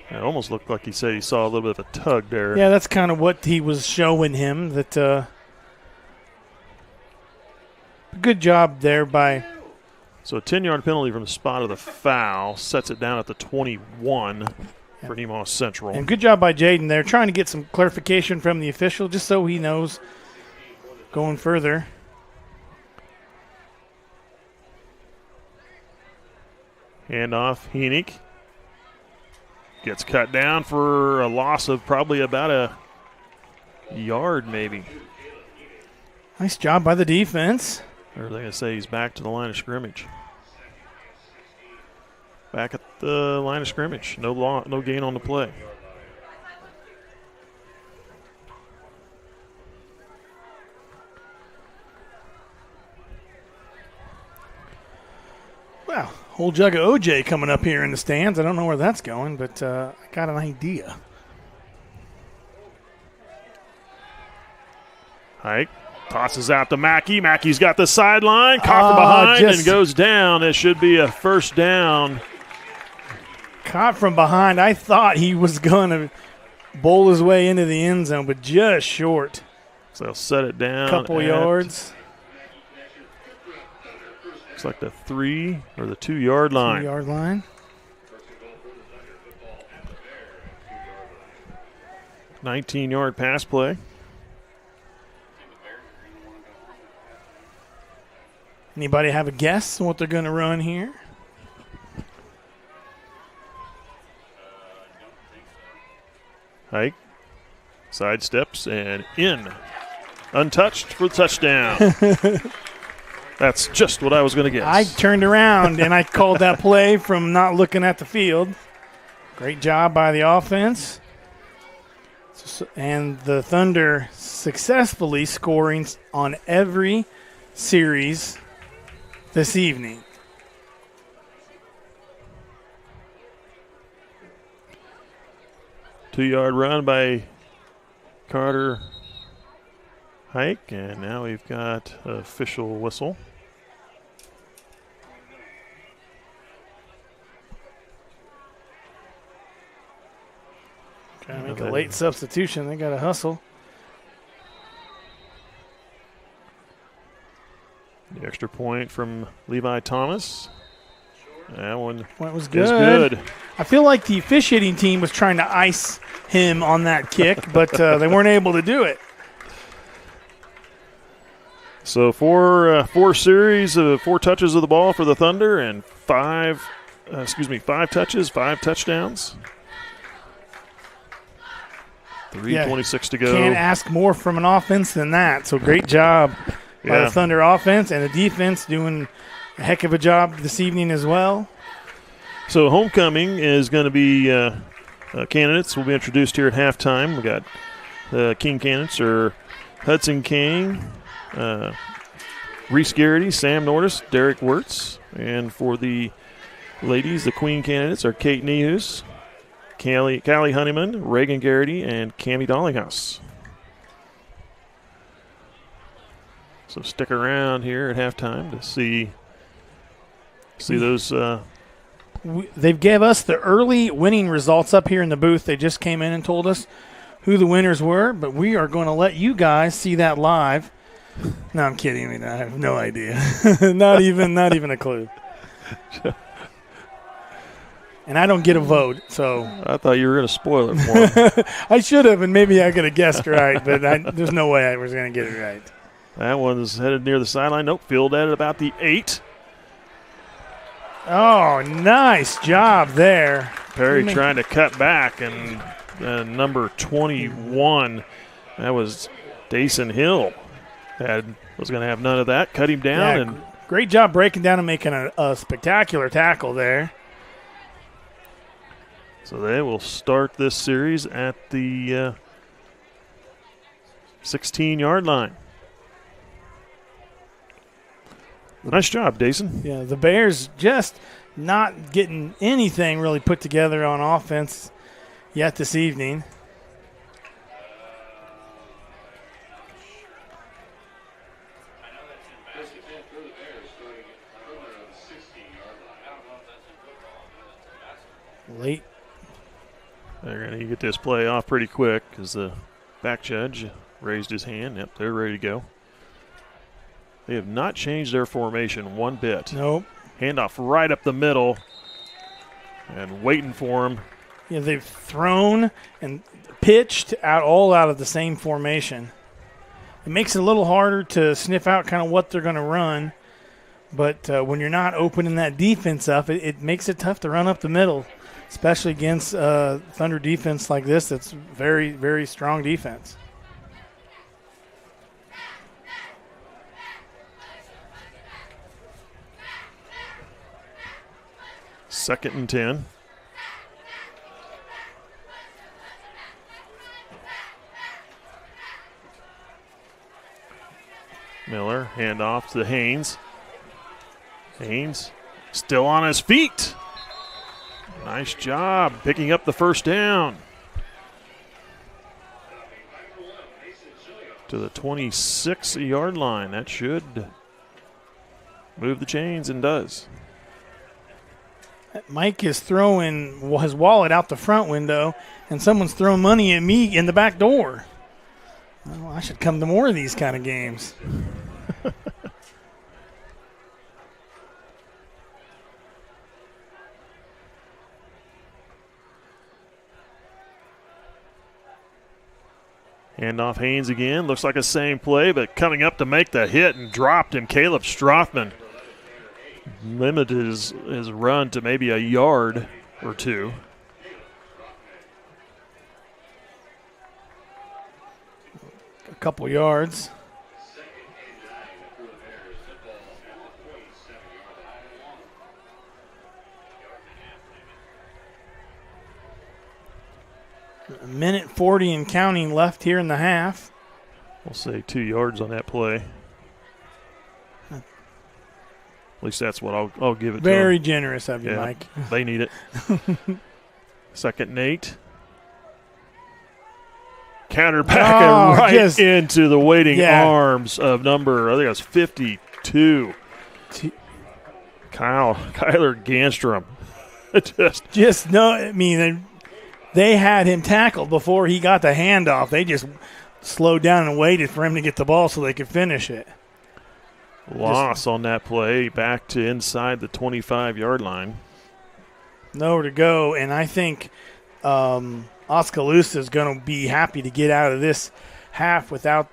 It almost looked like he said he saw a little bit of a tug there. Yeah, that's kind of what he was showing him. That good job there by. So a 10-yard penalty from the spot of the foul sets it down at the 21 for Nemaha Central. And good job by Jaden there, trying to get some clarification from the official just so he knows going further. Handoff, Heenick. Gets cut down for a loss of probably about a yard maybe. Nice job by the defense. Or are they going to say he's back to the line of scrimmage? Back at the line of scrimmage. No gain on the play. Wow, whole jug of OJ coming up here in the stands. I don't know where that's going, but I got an idea. Hike tosses out to Mackey. Mackey's got the sideline. Caught from behind and goes down. It should be a first down. Caught from behind. I thought he was going to bowl his way into the end zone, but just short. So they'll set it down. Couple yards. Looks like the 3 or the 2-yard line. 2-yard line. $19-yard pass play. Anybody have a guess on what they're going to run here? Hike sidesteps and in. Untouched for the touchdown. That's just what I was going to guess. I turned around and I called that play from not looking at the field. Great job by the offense. And the Thunder successfully scoring on every series this evening. Two-yard run by Carter Hike, and now we've got an official whistle. Trying to make a late substitution. They got to hustle. The extra point from Levi Thomas. That one was is good. I feel like the officiating team was trying to ice him on that kick, but they weren't able to do it. So four touches of the ball for the Thunder and five touches, 5 touchdowns. 3:26 to go. Can't ask more from an offense than that. So great job by the Thunder offense, and the defense doing a heck of a job this evening as well. So homecoming is going to be candidates will be introduced here at halftime. We got King candidates are Hudson King, Reese Garrity, Sam Nordis, Derek Wirtz, and for the ladies, the Queen candidates are Kate Nehus, Callie Honeyman, Reagan Garrity, and Cammie Dollinghouse. So stick around here at halftime to see those. They gave us the early winning results up here in the booth. They just came in and told us who the winners were, but we are going to let you guys see that live. No, I'm kidding. I mean, I have no idea. not even a clue. And I don't get a vote, so. I thought you were going to spoil it for me. I should have, and maybe I could have guessed right, but there's no way I was going to get it right. That one's headed near the sideline. Nope, fielded at about the 8. Oh, nice job there. Perry trying to cut back, and number 21, that was Dason Hill, was going to have none of that. Cut him down. And great job breaking down and making a spectacular tackle there. So they will start this series at the 16-yard line. Nice job, Dason. Yeah, the Bears just not getting anything really put together on offense yet this evening. Late. They're going to get this play off pretty quick because the back judge raised his hand. Yep, they're ready to go. They have not changed their formation one bit. Nope. Handoff right up the middle and waiting for him. Yeah, they've thrown and pitched all out of the same formation. It makes it a little harder to sniff out kind of what they're going to run, but when you're not opening that defense up, it makes it tough to run up the middle, especially against Thunder defense like this that's very, very strong defense. Second and 10. Miller, handoff to Haynes. Haynes still on his feet. Nice job picking up the first down. To the 26-yard line. That should move the chains and does. Mike is throwing his wallet out the front window, and someone's throwing money at me in the back door. Well, I should come to more of these kind of games. Handoff Haynes again. Looks like a same play, but coming up to make the hit and dropped him, Caleb Strothman. Limited his run to maybe a yard or two. A couple yards. A minute 40 and counting left here in the half. We'll say 2 yards on that play. At least that's what I'll give it to them. Very generous of you, Mike. They need it. Second and 8. Counter back right into the waiting arms of number, I think that's 52. Kyler Ganstrom. They had him tackled before he got the handoff. They just slowed down and waited for him to get the ball so they could finish it. Loss on that play, back to inside the 25-yard line. Nowhere to go, and I think Oskaloosa is going to be happy to get out of this half without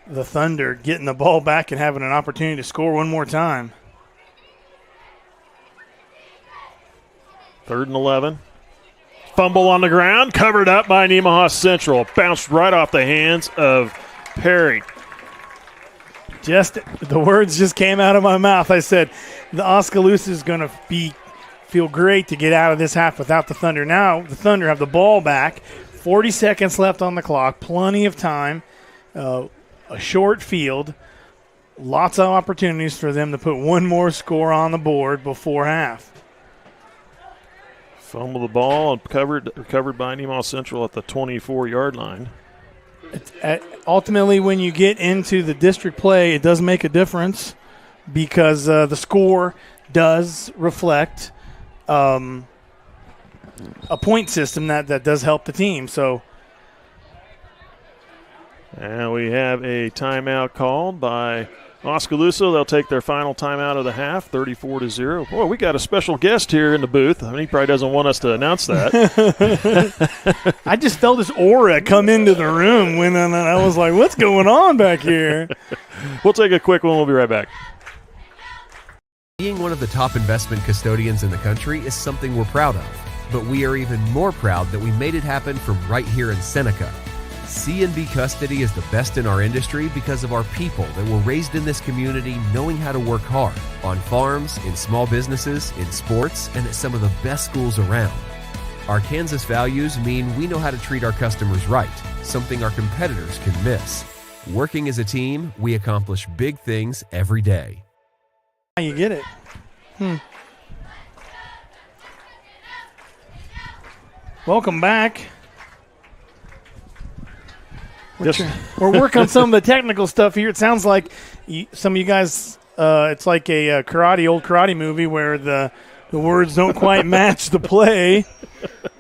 the Thunder getting the ball back and having an opportunity to score one more time. 3rd and 11. Fumble on the ground, covered up by Nemaha Central. Bounced right off the hands of Perry. The words just came out of my mouth. I said the Oskaloosa is going to feel great to get out of this half without the Thunder. Now the Thunder have the ball back. 40 seconds left on the clock. Plenty of time. A short field. Lots of opportunities for them to put one more score on the board before half. Fumble the ball and recovered by Nemaha Central at the 24-yard line. Ultimately, when you get into the district play, it does make a difference because the score does reflect a point system that does help the team. So And we have a timeout called by Oskaloosa. They'll take their final timeout of the half, 34-0. Boy, we got a special guest here in the booth. I mean, he probably doesn't want us to announce that. I just felt this aura come into the room when I was like, what's going on back here? We'll take a quick one. We'll be right back. Being one of the top investment custodians in the country is something we're proud of, but we are even more proud that we made it happen from right here in Seneca. C&B Custody is the best in our industry because of our people that were raised in this community knowing how to work hard, on farms, in small businesses, in sports, and at some of the best schools around. Our Kansas values mean we know how to treat our customers right, something our competitors can miss. Working as a team, we accomplish big things every day. You get it. Welcome back. We're working on some of the technical stuff here. It sounds like some of you guys, it's like a old karate movie where the words don't quite match the play.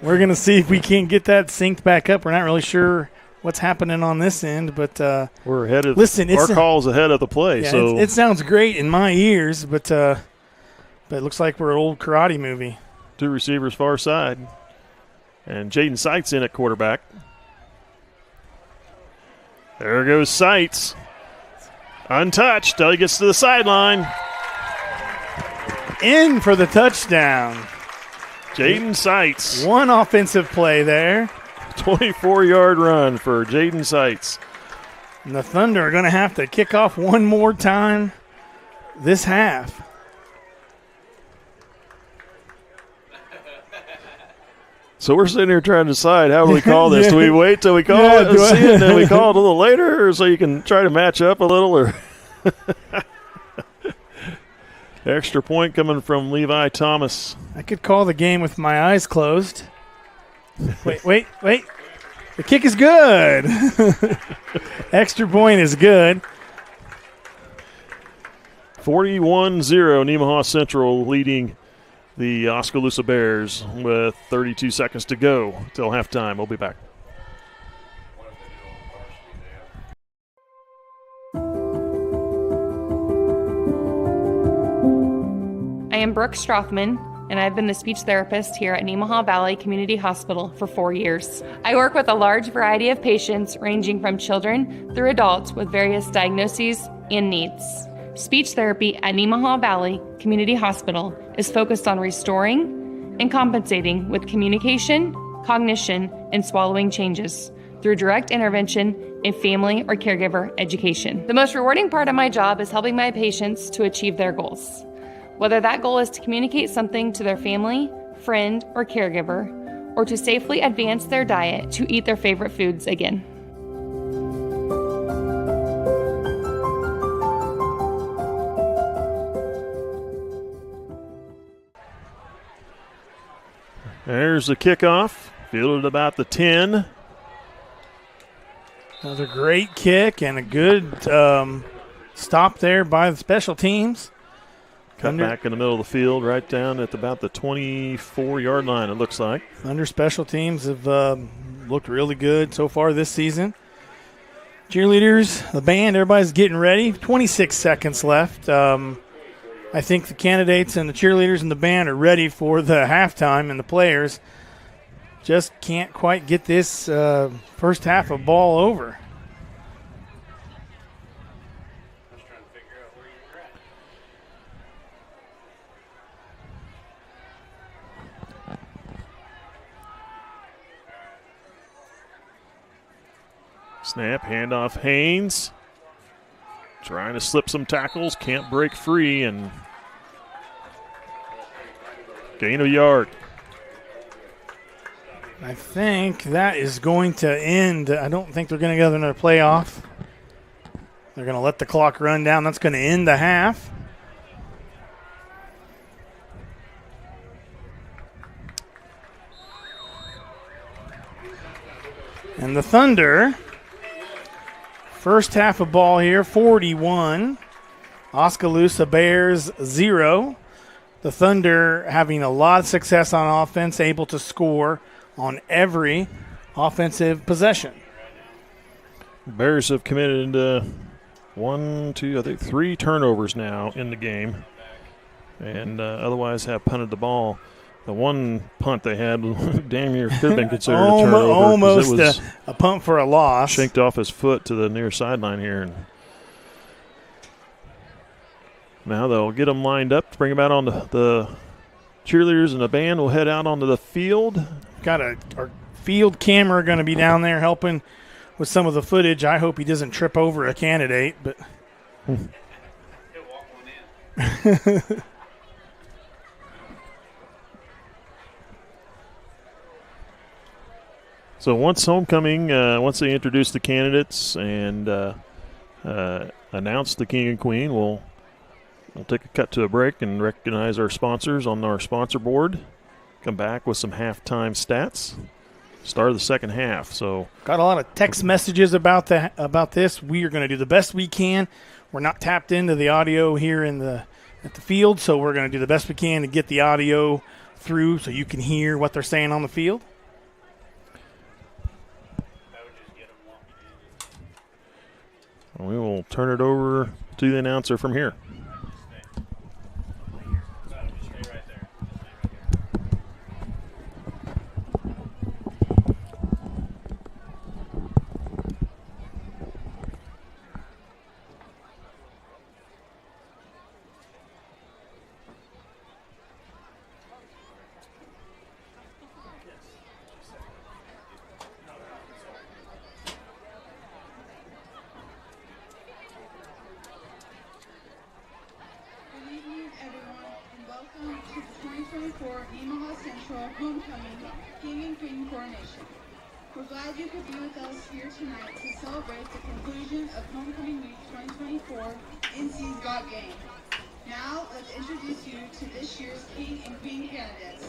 We're going to see if we can get that synced back up. We're not really sure what's happening on this end, but we're ahead of our call's ahead of the play. Yeah, so it sounds great in my ears, but it looks like we're an old karate movie. 2 receivers far side. And Jaden Seitz in at quarterback. There goes Seitz. Untouched till he gets to the sideline. In for the touchdown. Jaden Seitz. One offensive play there. 24-yard run for Jaden Seitz. And the Thunder are going to have to kick off one more time this half. So we're sitting here trying to decide how do we call this. Do we wait till we call it and see it, and then we call it a little later, or so you can try to match up a little? Or extra point coming from Levi Thomas. I could call the game with my eyes closed. Wait. The kick is good. Extra point is good. 41-0, Nemaha Central leading the Oskaloosa Bears with 32 seconds to go till halftime. We'll be back. I am Brooke Strothman, and I've been the speech therapist here at Nemaha Valley Community Hospital for 4 years. I work with a large variety of patients ranging from children through adults with various diagnoses and needs. Speech therapy at Nemaha Valley Community Hospital is focused on restoring and compensating with communication, cognition, and swallowing changes through direct intervention in family or caregiver education. The most rewarding part of my job is helping my patients to achieve their goals. Whether that goal is to communicate something to their family, friend, or caregiver, or to safely advance their diet to eat their favorite foods again. There's the kickoff, fielded about the 10. Another great kick and a good stop there by the special teams. Cut back in the middle of the field, right down at about the 24-yard line, it looks like. Thunder special teams have looked really good so far this season. Cheerleaders, the band, everybody's getting ready. 26 seconds left. I think the candidates and the cheerleaders and the band are ready for the halftime, and the players just can't quite get this first half of ball over. Snap, handoff Haynes. Trying to slip some tackles, can't break free, and gain a yard. I think that is going to end. I don't think they're going to get another playoff. They're going to let the clock run down. That's going to end the half. And the Thunder, first half of ball here, 41. Oskaloosa Bears 0. The Thunder having a lot of success on offense, able to score on every offensive possession. Bears have committed I think 3 turnovers now in the game, and otherwise have punted the ball. The one punt they had damn near could have been considered a turnover. Almost it was a punt for a loss. Shanked off his foot to the near sideline here. And now they'll get them lined up to bring them out on the cheerleaders and the band will head out onto the field. Got our field camera going to be down there helping with some of the footage. I hope he doesn't trip over a candidate, but He'll walk one in. So once homecoming, once they introduce the candidates and announce the king and queen, we'll take a cut to a break and recognize our sponsors on our sponsor board. Come back with some halftime stats. Start of the second half. So got a lot of text messages about this. We are going to do the best we can. We're not tapped into the audio here at the field, so we're going to do the best we can to get the audio through so you can hear what they're saying on the field. We will turn it over to the announcer from here. Nemaha Central Homecoming King and Queen Coronation. We're glad you could be with us here tonight to celebrate the conclusion of Homecoming Week 2024 NC's Got Game. Now, let's introduce you to this year's King and Queen candidates.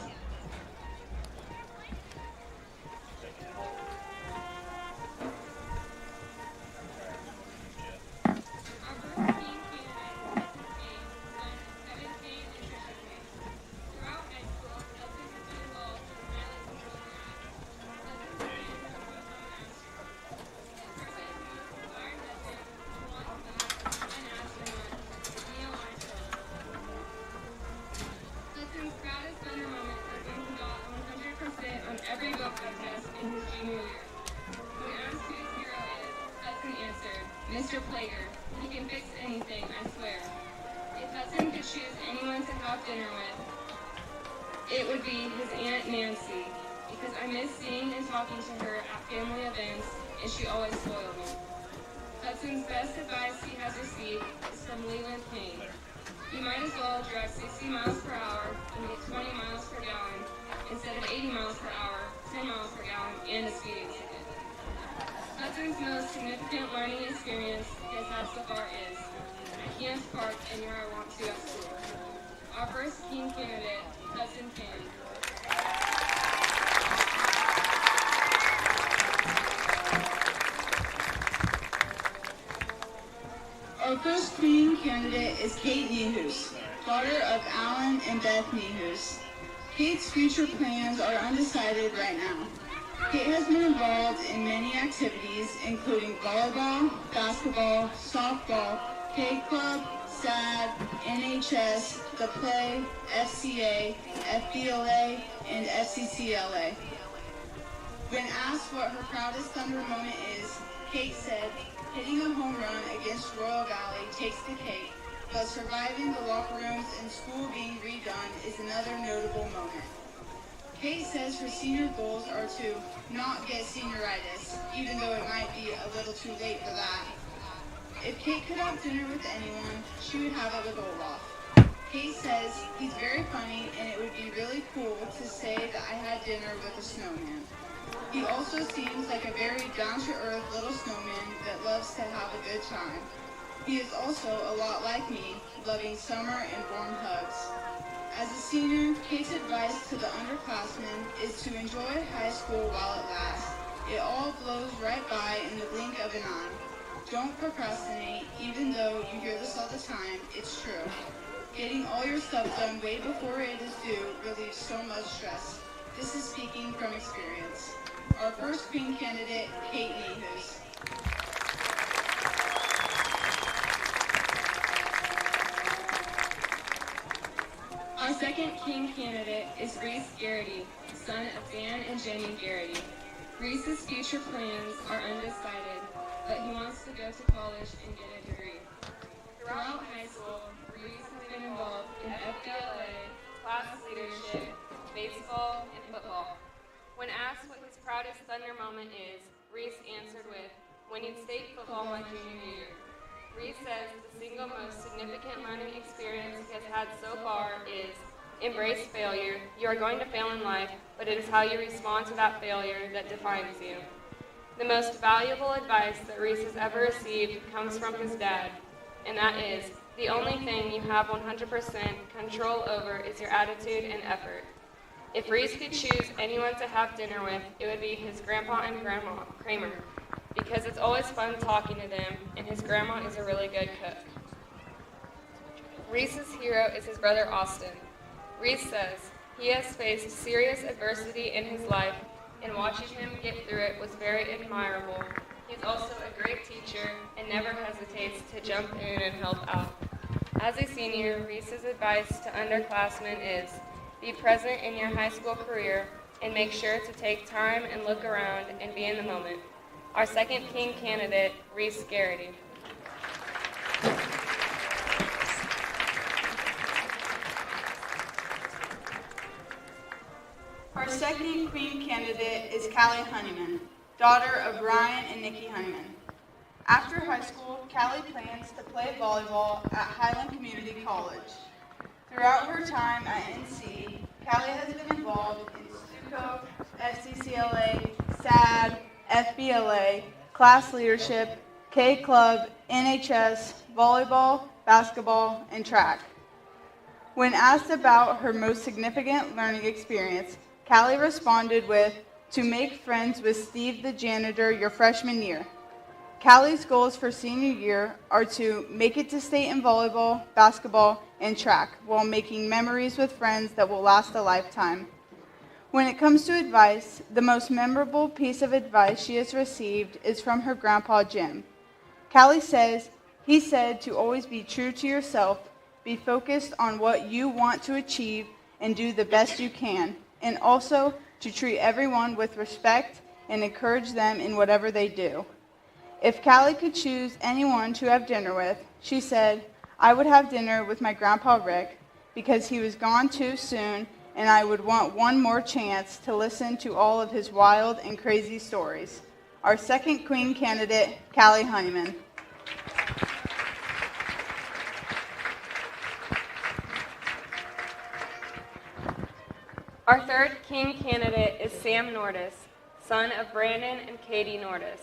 Mr. Plager, he can fix anything, I swear. If Hudson could choose anyone to have dinner with, it would be his Aunt Nancy, because I miss seeing and talking to her at family events, and she always spoiled me. Hudson's best advice he has received is from Leland King. You might as well drive 60 miles per hour and get 20 miles per gallon instead of 80 miles per hour, 10 miles per gallon, and a speeding ticket. Hudson's most significant learning experience he has had so far is, I can't park anywhere I want to at school. Our first King candidate, Hudson King. Our first Queen candidate is Kate Nehus, daughter of Alan and Beth Nehus. Kate's future plans are undecided right now. Kate has been involved in many activities, including volleyball, basketball, softball, K Club, SAD, NHS, The Play, FCA, FBLA, and FCCLA. When asked what her proudest Thunder moment is, Kate said, hitting a home run against Royal Valley takes the cake, but surviving the locker rooms and school being redone is another notable moment. Kate says her senior goals are to not get senioritis, even though it might be a little too late for that. If Kate could have dinner with anyone, she would have it with Olaf. Kate says he's very funny and it would be really cool to say that I had dinner with a snowman. He also seems like a very down-to-earth little snowman that loves to have a good time. He is also a lot like me, loving summer and warm hugs. As a senior, Kate's advice to the underclassmen is to enjoy high school while it lasts. It all blows right by in the blink of an eye. Don't procrastinate, even though you hear this all the time, it's true. Getting all your stuff done way before it is due relieves so much stress. This is speaking from experience. Our first Queen candidate, Kate Nehus. second King candidate is Reese Garrity, son of Dan and Jenny Garrity. Reese's future plans are undecided, but he wants to go to college and get a degree. Throughout high school, Reese has been involved in FBLA, class leadership, baseball, and football. When asked what his proudest Thunder moment is, Reese answered with, winning state football my junior year. Reese says the single most significant learning experience he has had so far is embrace failure. You are going to fail in life, but it is how you respond to that failure that defines you. The most valuable advice that Reese has ever received comes from his dad, and that is, the only thing you have 100% control over is your attitude and effort. If Reese could choose anyone to have dinner with, it would be his grandpa and grandma, Kramer, because it's always fun talking to them, and his grandma is a really good cook. Reese's hero is his brother Austin. Reese says he has faced serious adversity in his life, and watching him get through it was very admirable. He's also a great teacher and never hesitates to jump in and help out. As a senior, Reese's advice to underclassmen is, be present in your high school career and make sure to take time and look around and be in the moment. Our second King candidate, Reese Garrity. Our second Queen candidate is Callie Honeyman, daughter of Brian and Nikki Honeyman. After high school, Callie plans to play volleyball at Highland Community College. Throughout her time at NC, Callie has been involved in STUCO, FCCLA, SAD, FBLA, class leadership, K Club, NHS, volleyball, basketball, and track. When asked about her most significant learning experience, Callie responded with, to make friends with Steve the janitor your freshman year. Callie's goals for senior year are to make it to state in volleyball, basketball, and track while making memories with friends that will last a lifetime. When it comes to advice, the most memorable piece of advice she has received is from her grandpa Jim. Callie says, he said to always be true to yourself, be focused on what you want to achieve and do the best you can, and also to treat everyone with respect and encourage them in whatever they do. If Callie could choose anyone to have dinner with, she said, I would have dinner with my grandpa Rick because he was gone too soon and I would want one more chance to listen to all of his wild and crazy stories. Our second Queen candidate, Callie Honeyman. Our third King candidate is Sam Nordis, son of Brandon and Katie Nordis.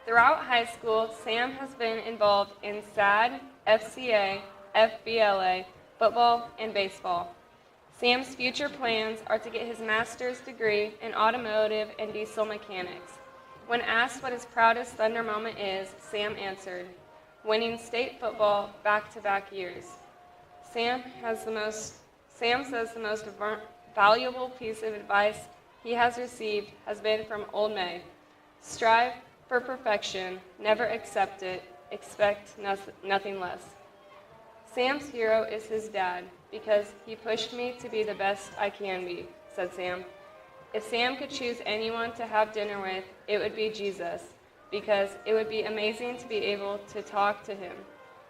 Throughout high school, Sam has been involved in SAD, FCA, FBLA, football, and baseball. Sam's future plans are to get his master's degree in automotive and diesel mechanics. When asked what his proudest Thunder moment is, Sam answered, winning state football back-to-back years. Sam says the most valuable piece of advice he has received has been from Old May. Strive for perfection, never accept it, expect nothing less. Sam's hero is his dad because he pushed me to be the best I can be, said Sam. If Sam could choose anyone to have dinner with, it would be Jesus, because it would be amazing to be able to talk to him.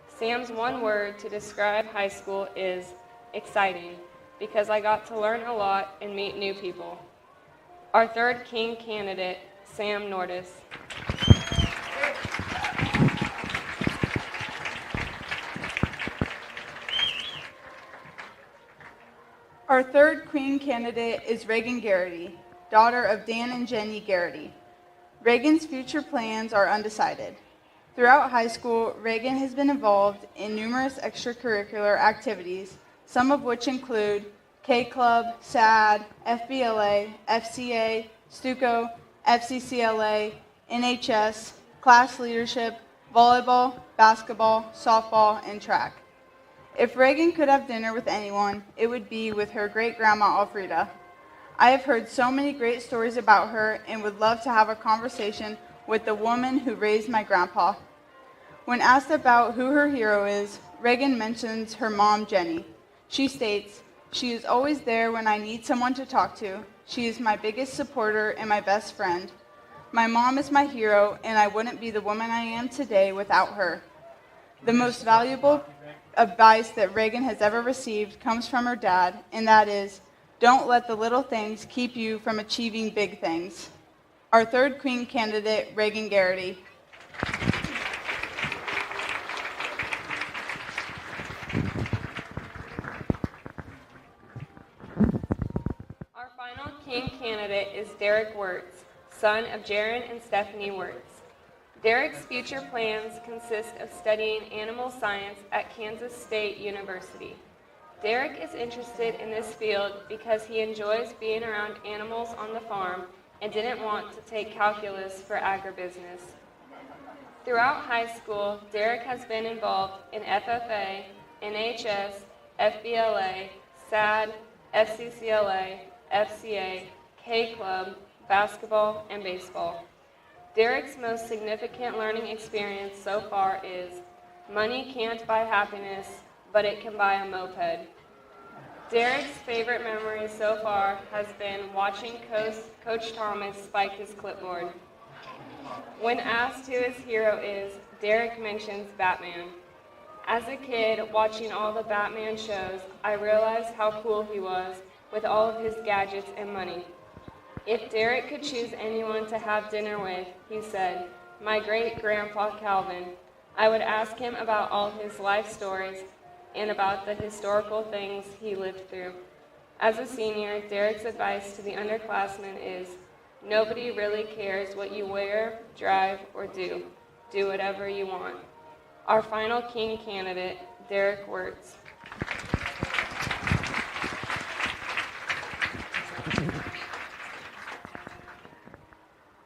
Sam's one word to describe high school is exciting, because I got to learn a lot and meet new people. Our third King candidate, Sam Nordis. Our third Queen candidate is Reagan Garrity, daughter of Dan and Jenny Garrity. Reagan's future plans are undecided. Throughout high school, Reagan has been involved in numerous extracurricular activities, some of which include K Club, SAD, FBLA, FCA, STUCO, FCCLA, NHS, class leadership, volleyball, basketball, softball, and track. If Reagan could have dinner with anyone, it would be with her great-grandma Alfreda. I have heard so many great stories about her and would love to have a conversation with the woman who raised my grandpa. When asked about who her hero is, Reagan mentions her mom, Jenny. She states, She is always there when I need someone to talk to. She is my biggest supporter and my best friend. My mom is my hero, and I wouldn't be the woman I am today without her. The most valuable advice that Reagan has ever received comes from her dad, and that is, don't let the little things keep you from achieving big things. Our third Queen candidate, Reagan Garrity. Our final King candidate is Derek Wirtz, son of Jaron and Stephanie Wirtz. Derek's future plans consist of studying animal science at Kansas State University. Derek is interested in this field because he enjoys being around animals on the farm and didn't want to take calculus for agribusiness. Throughout high school, Derek has been involved in FFA, NHS, FBLA, SAD, FCCLA, FCA, K Club, basketball, and baseball. Derek's most significant learning experience so far is, money can't buy happiness, but it can buy a moped. Derek's favorite memory so far has been watching Coach Thomas spike his clipboard. When asked who his hero is, Derek mentions Batman. As a kid, watching all the Batman shows, I realized how cool he was with all of his gadgets and money. If Derek could choose anyone to have dinner with, he said, my great-grandpa Calvin. I would ask him about all his life stories and about the historical things he lived through. As a senior, Derek's advice to the underclassmen is, nobody really cares what you wear, drive, or do. Do whatever you want. Our final King candidate, Derek Wirtz.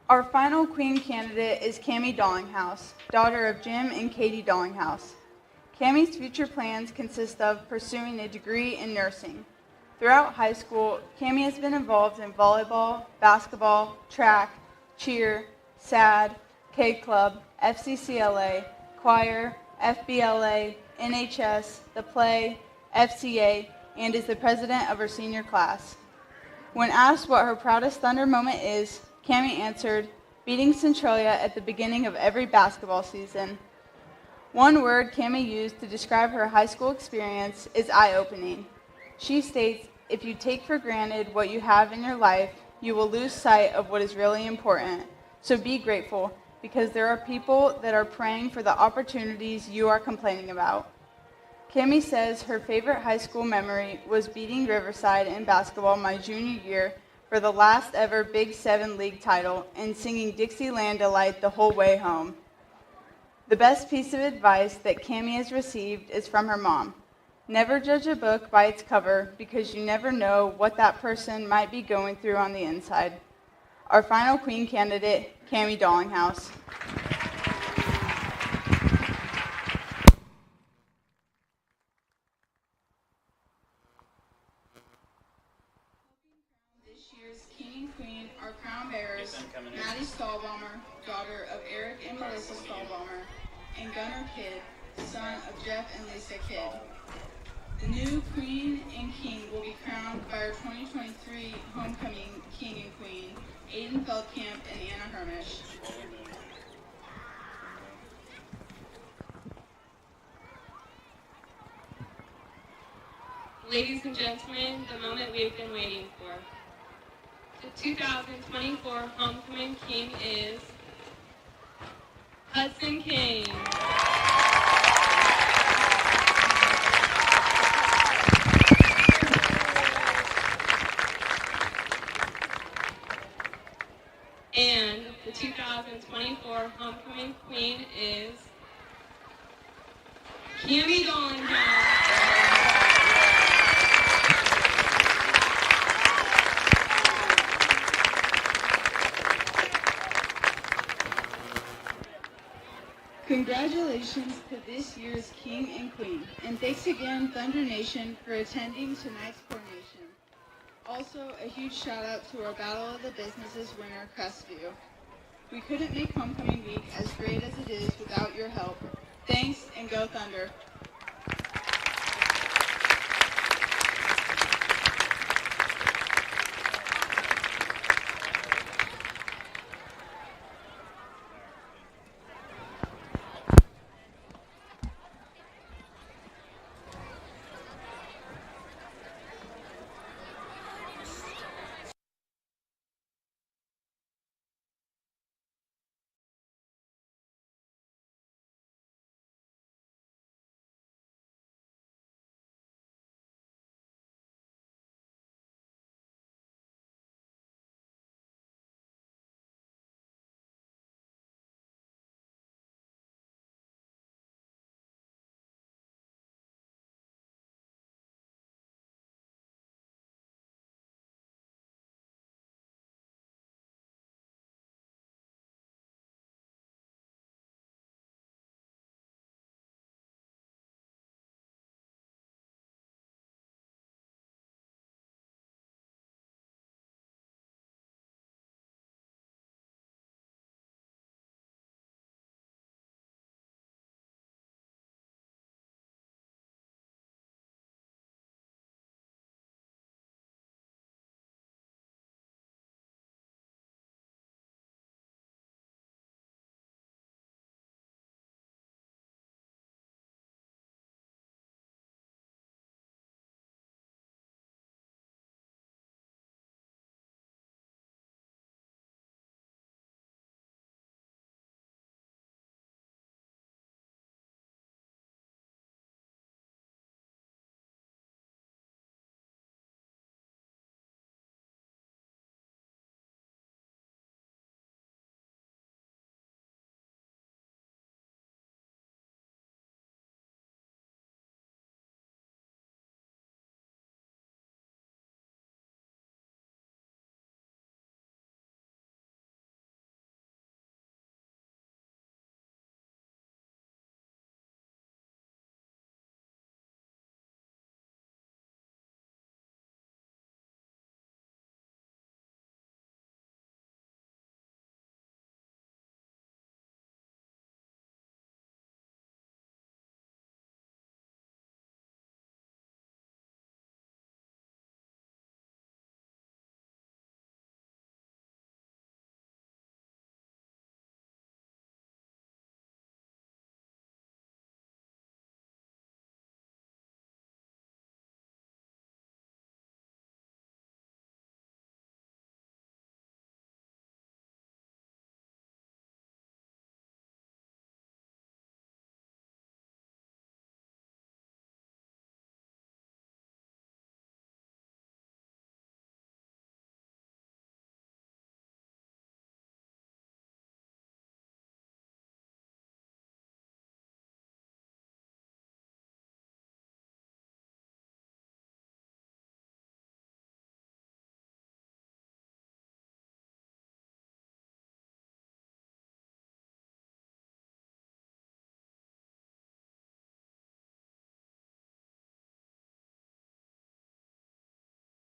Our final Queen candidate is Cammie Dallinghouse, daughter of Jim and Katie Dallinghouse. Cammie's future plans consist of pursuing a degree in nursing. Throughout high school, Cammie has been involved in volleyball, basketball, track, cheer, SAD, K Club, FCCLA, choir, FBLA, NHS, the play, FCA, and is the president of her senior class. When asked what her proudest Thunder moment is, Cammie answered, beating Centralia at the beginning of every basketball season. One word Cammie used to describe her high school experience is eye-opening. She states, if you take for granted what you have in your life, you will lose sight of what is really important. So be grateful, because there are people that are praying for the opportunities you are complaining about. Cammie says her favorite high school memory was beating Riverside in basketball my junior year for the last ever Big 7 league title and singing Dixieland Delight the whole way home. The best piece of advice that Cammie has received is from her mom. Never judge a book by its cover, because you never know what that person might be going through on the inside. Our final Queen candidate, Cammie Dallinghouse. This year's King and Queen are crown bearers, Maddie Stahlbaumer, daughter of Eric and Melissa Stahlbaumer, and Gunnar Kidd, son of Jeff and Lisa Kidd. The new Queen and King will be crowned by our 2023 homecoming King and Queen, Aiden Feldkamp and Anna Hermish. Ladies and gentlemen, the moment we've been waiting for. The 2024 homecoming King is Hudson King. And the 2024 homecoming queen is Cammie Dallinghouse. Congratulations to this year's King and Queen, and thanks again, Thunder Nation, for attending tonight's coronation. Also, a huge shout out to our Battle of the Businesses winner, Crestview. We couldn't make homecoming week as great as it is without your help. Thanks, and go Thunder.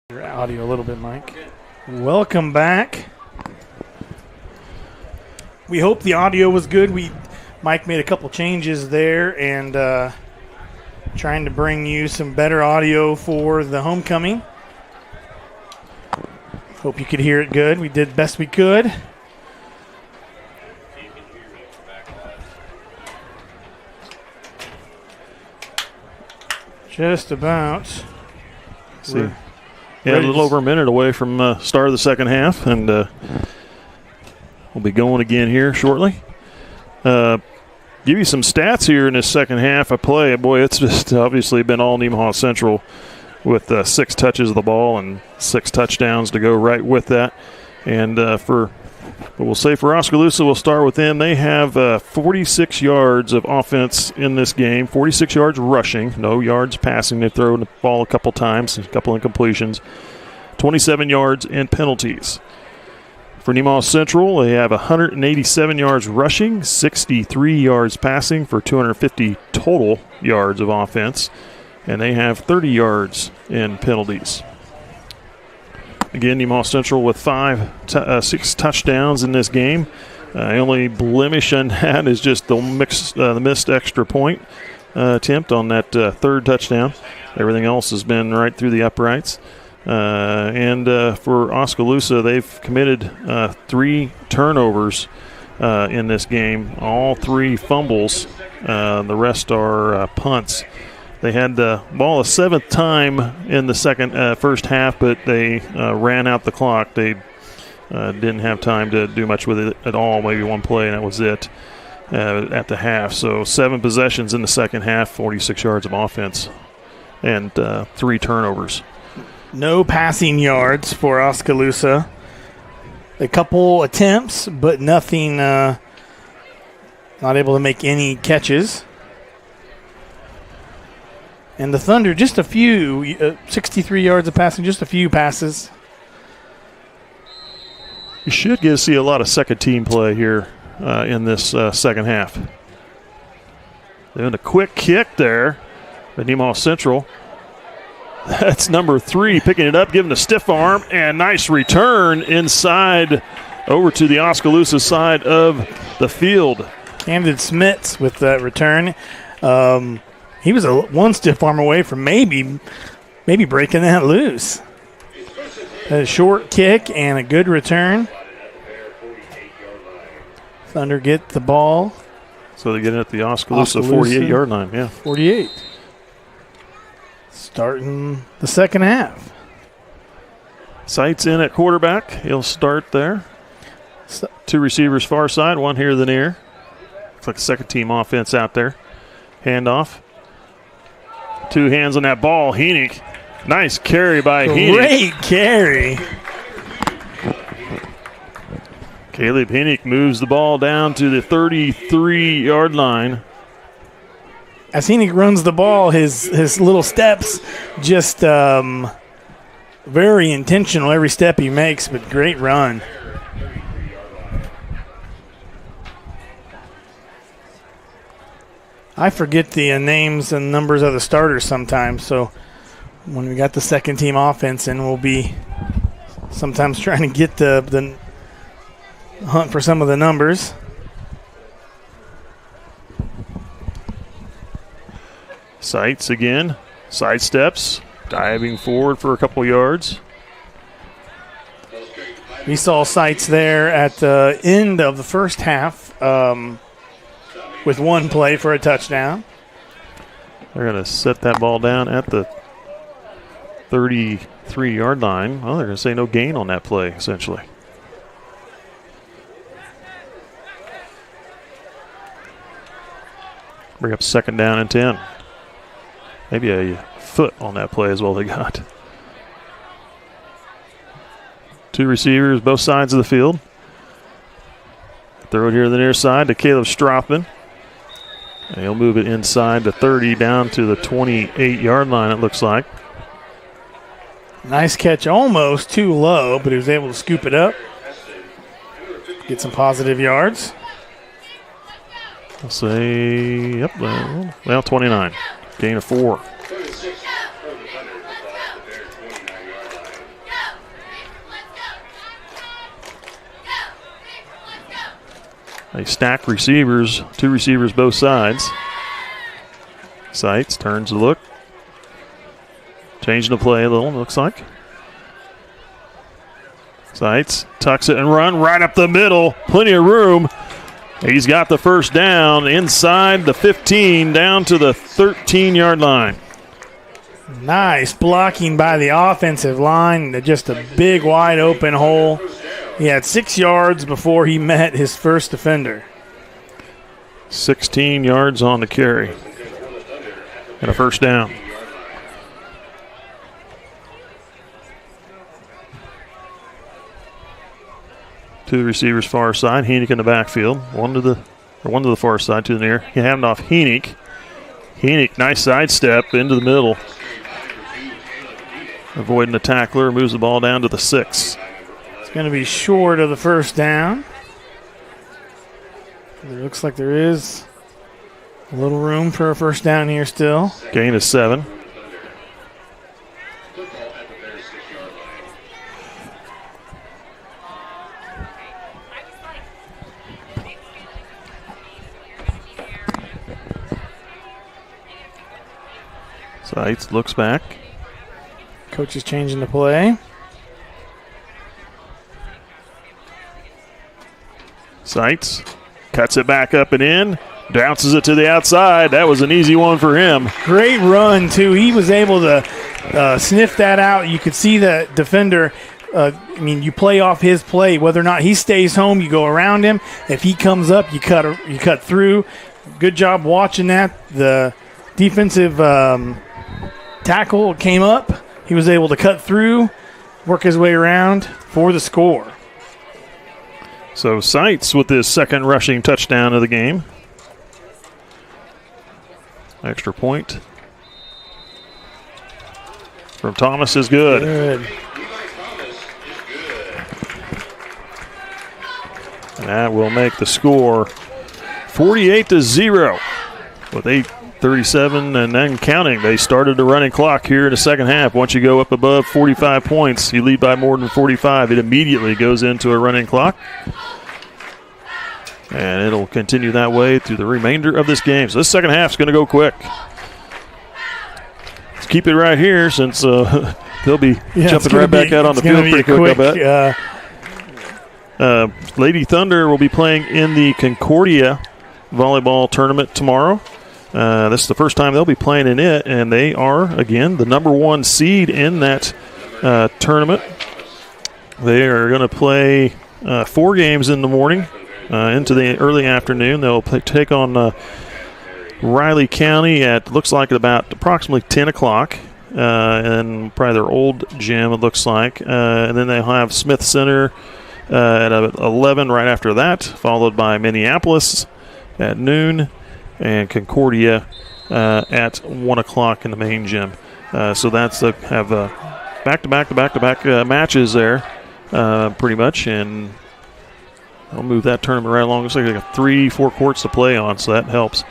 Your audio a little bit, Mike. Welcome back. We hope the audio was good. Mike made a couple changes there and trying to bring you some better audio for the homecoming. Hope you could hear it good. We did best we could. Just about. See, a little over a minute away from start of the second half, and we'll be going again here shortly. Give you some stats here in this second half of play. Boy, it's just obviously been all Nemaha Central with 6 touches of the ball and 6 touchdowns to go right with that. And we'll say for Oskaloosa, we'll start with them. They have 46 yards of offense in this game, 46 yards rushing, no yards passing. They've thrown the ball a couple times, a couple incompletions, 27 yards and penalties. For Nemaha Central, they have 187 yards rushing, 63 yards passing for 250 total yards of offense, and they have 30 yards in penalties. Again, Nemaha Central with 6 touchdowns in this game. The only blemish on that is just the missed extra point attempt on that third touchdown. Everything else has been right through the uprights. And for Oskaloosa, they've committed 3 turnovers in this game, all 3 fumbles. The rest are punts. They had the ball a 7th time in the first half, but they ran out the clock. They didn't have time to do much with it at all, maybe one play, and that was it at the half. So 7 possessions in the second half, 46 yards of offense, and 3 turnovers. No passing yards for Oskaloosa. A couple attempts, but nothing, not able to make any catches. And the Thunder, just a few, 63 yards of passing, just a few passes. You should get to see a lot of second-team play here in this second half. Doing a quick kick there at Nemaha Central. That's number 3, picking it up, giving a stiff arm, and nice return inside over to the Oskaloosa side of the field. Camden Smits with that return. He was one stiff arm away from maybe breaking that loose. A short kick and a good return. Thunder get the ball. So they get it at the Oskaloosa 48-yard line. Yeah, 48. Starting the second half. Sights in at quarterback. He'll start there. 2 receivers far side, 1 here, the near. Looks like a second-team offense out there. Handoff. 2 hands on that ball. Heenick. Nice carry by Heenick. Great carry. Caleb Heenick moves the ball down to the 33-yard line. As Heenick runs the ball, his little steps just very intentional every step he makes, but great run. I forget the names and numbers of the starters sometimes, so when we got the second-team offense in, we'll be sometimes trying to get the hunt for some of the numbers. Sights again, side steps, diving forward for a couple yards. We saw Sights there at the end of the first half with 1 play for a touchdown. They're going to set that ball down at the 33-yard line. Well, they're going to say no gain on that play, essentially. Bring up 2nd down and 10. Maybe a foot on that play as well they got. 2 receivers, both sides of the field. Throw it here to the near side to Caleb Strothman. And he'll move it inside the 30 down to the 28-yard line, it looks like. Nice catch, almost too low, but he was able to scoop it up. Get some positive yards. I'll say, yep, well, 29. Gain of 4. They stack receivers, 2 receivers both sides. Sights turns to look. Changing the play a little, looks like. Sights tucks it and run right up the middle. Plenty of room. He's got the first down inside the 15 down to the 13-yard line. Nice blocking by the offensive line. Just a big wide open hole. He had 6 yards before he met his first defender. 16 yards on the carry. And a first down. Two receivers far side. Heenick in the backfield. One to the far side, to the near. He handed off Heenick. Heenick, nice sidestep into the middle. Avoiding the tackler, moves the ball down to the 6. It's going to be short of the first down. It looks like there is a little room for a first down here still. Gain is 7. Sights looks back. Coach is changing the play. Sights cuts it back up and in. Bounces it to the outside. That was an easy one for him. Great run, too. He was able to sniff that out. You could see the defender. You play off his play. Whether or not he stays home, you go around him. If he comes up, you cut through. Good job watching that. The defensive tackle came up. He was able to cut through, work his way around for the score. So Sights with his second rushing touchdown of the game. Extra point from Thomas is good. And that will make the score 48-0 with 8:37 and then counting. They started the running clock here in the second half. Once you go up above 45 points, you lead by more than 45, it immediately goes into a running clock. And it'll continue that way through the remainder of this game. So this second half is going to go quick. Let's keep it right here since they'll be jumping right back out on the field pretty quick, I bet. Lady Thunder will be playing in the Concordia volleyball tournament tomorrow. This is the first time they'll be playing in it, and they are, again, the number 1 seed in that tournament. They are going to play 4 games in the morning. Into the early afternoon, they'll take on Riley County at, looks like, about approximately 10 o'clock. And probably their old gym, it looks like. And then they'll have Smith Center at 11 right after that, followed by Minneapolis at noon and Concordia at 1 o'clock in the main gym. So that's have back-to-back matches there pretty much, and I'll move that tournament right along. Looks like they got 3-4 courts to play on, so that helps.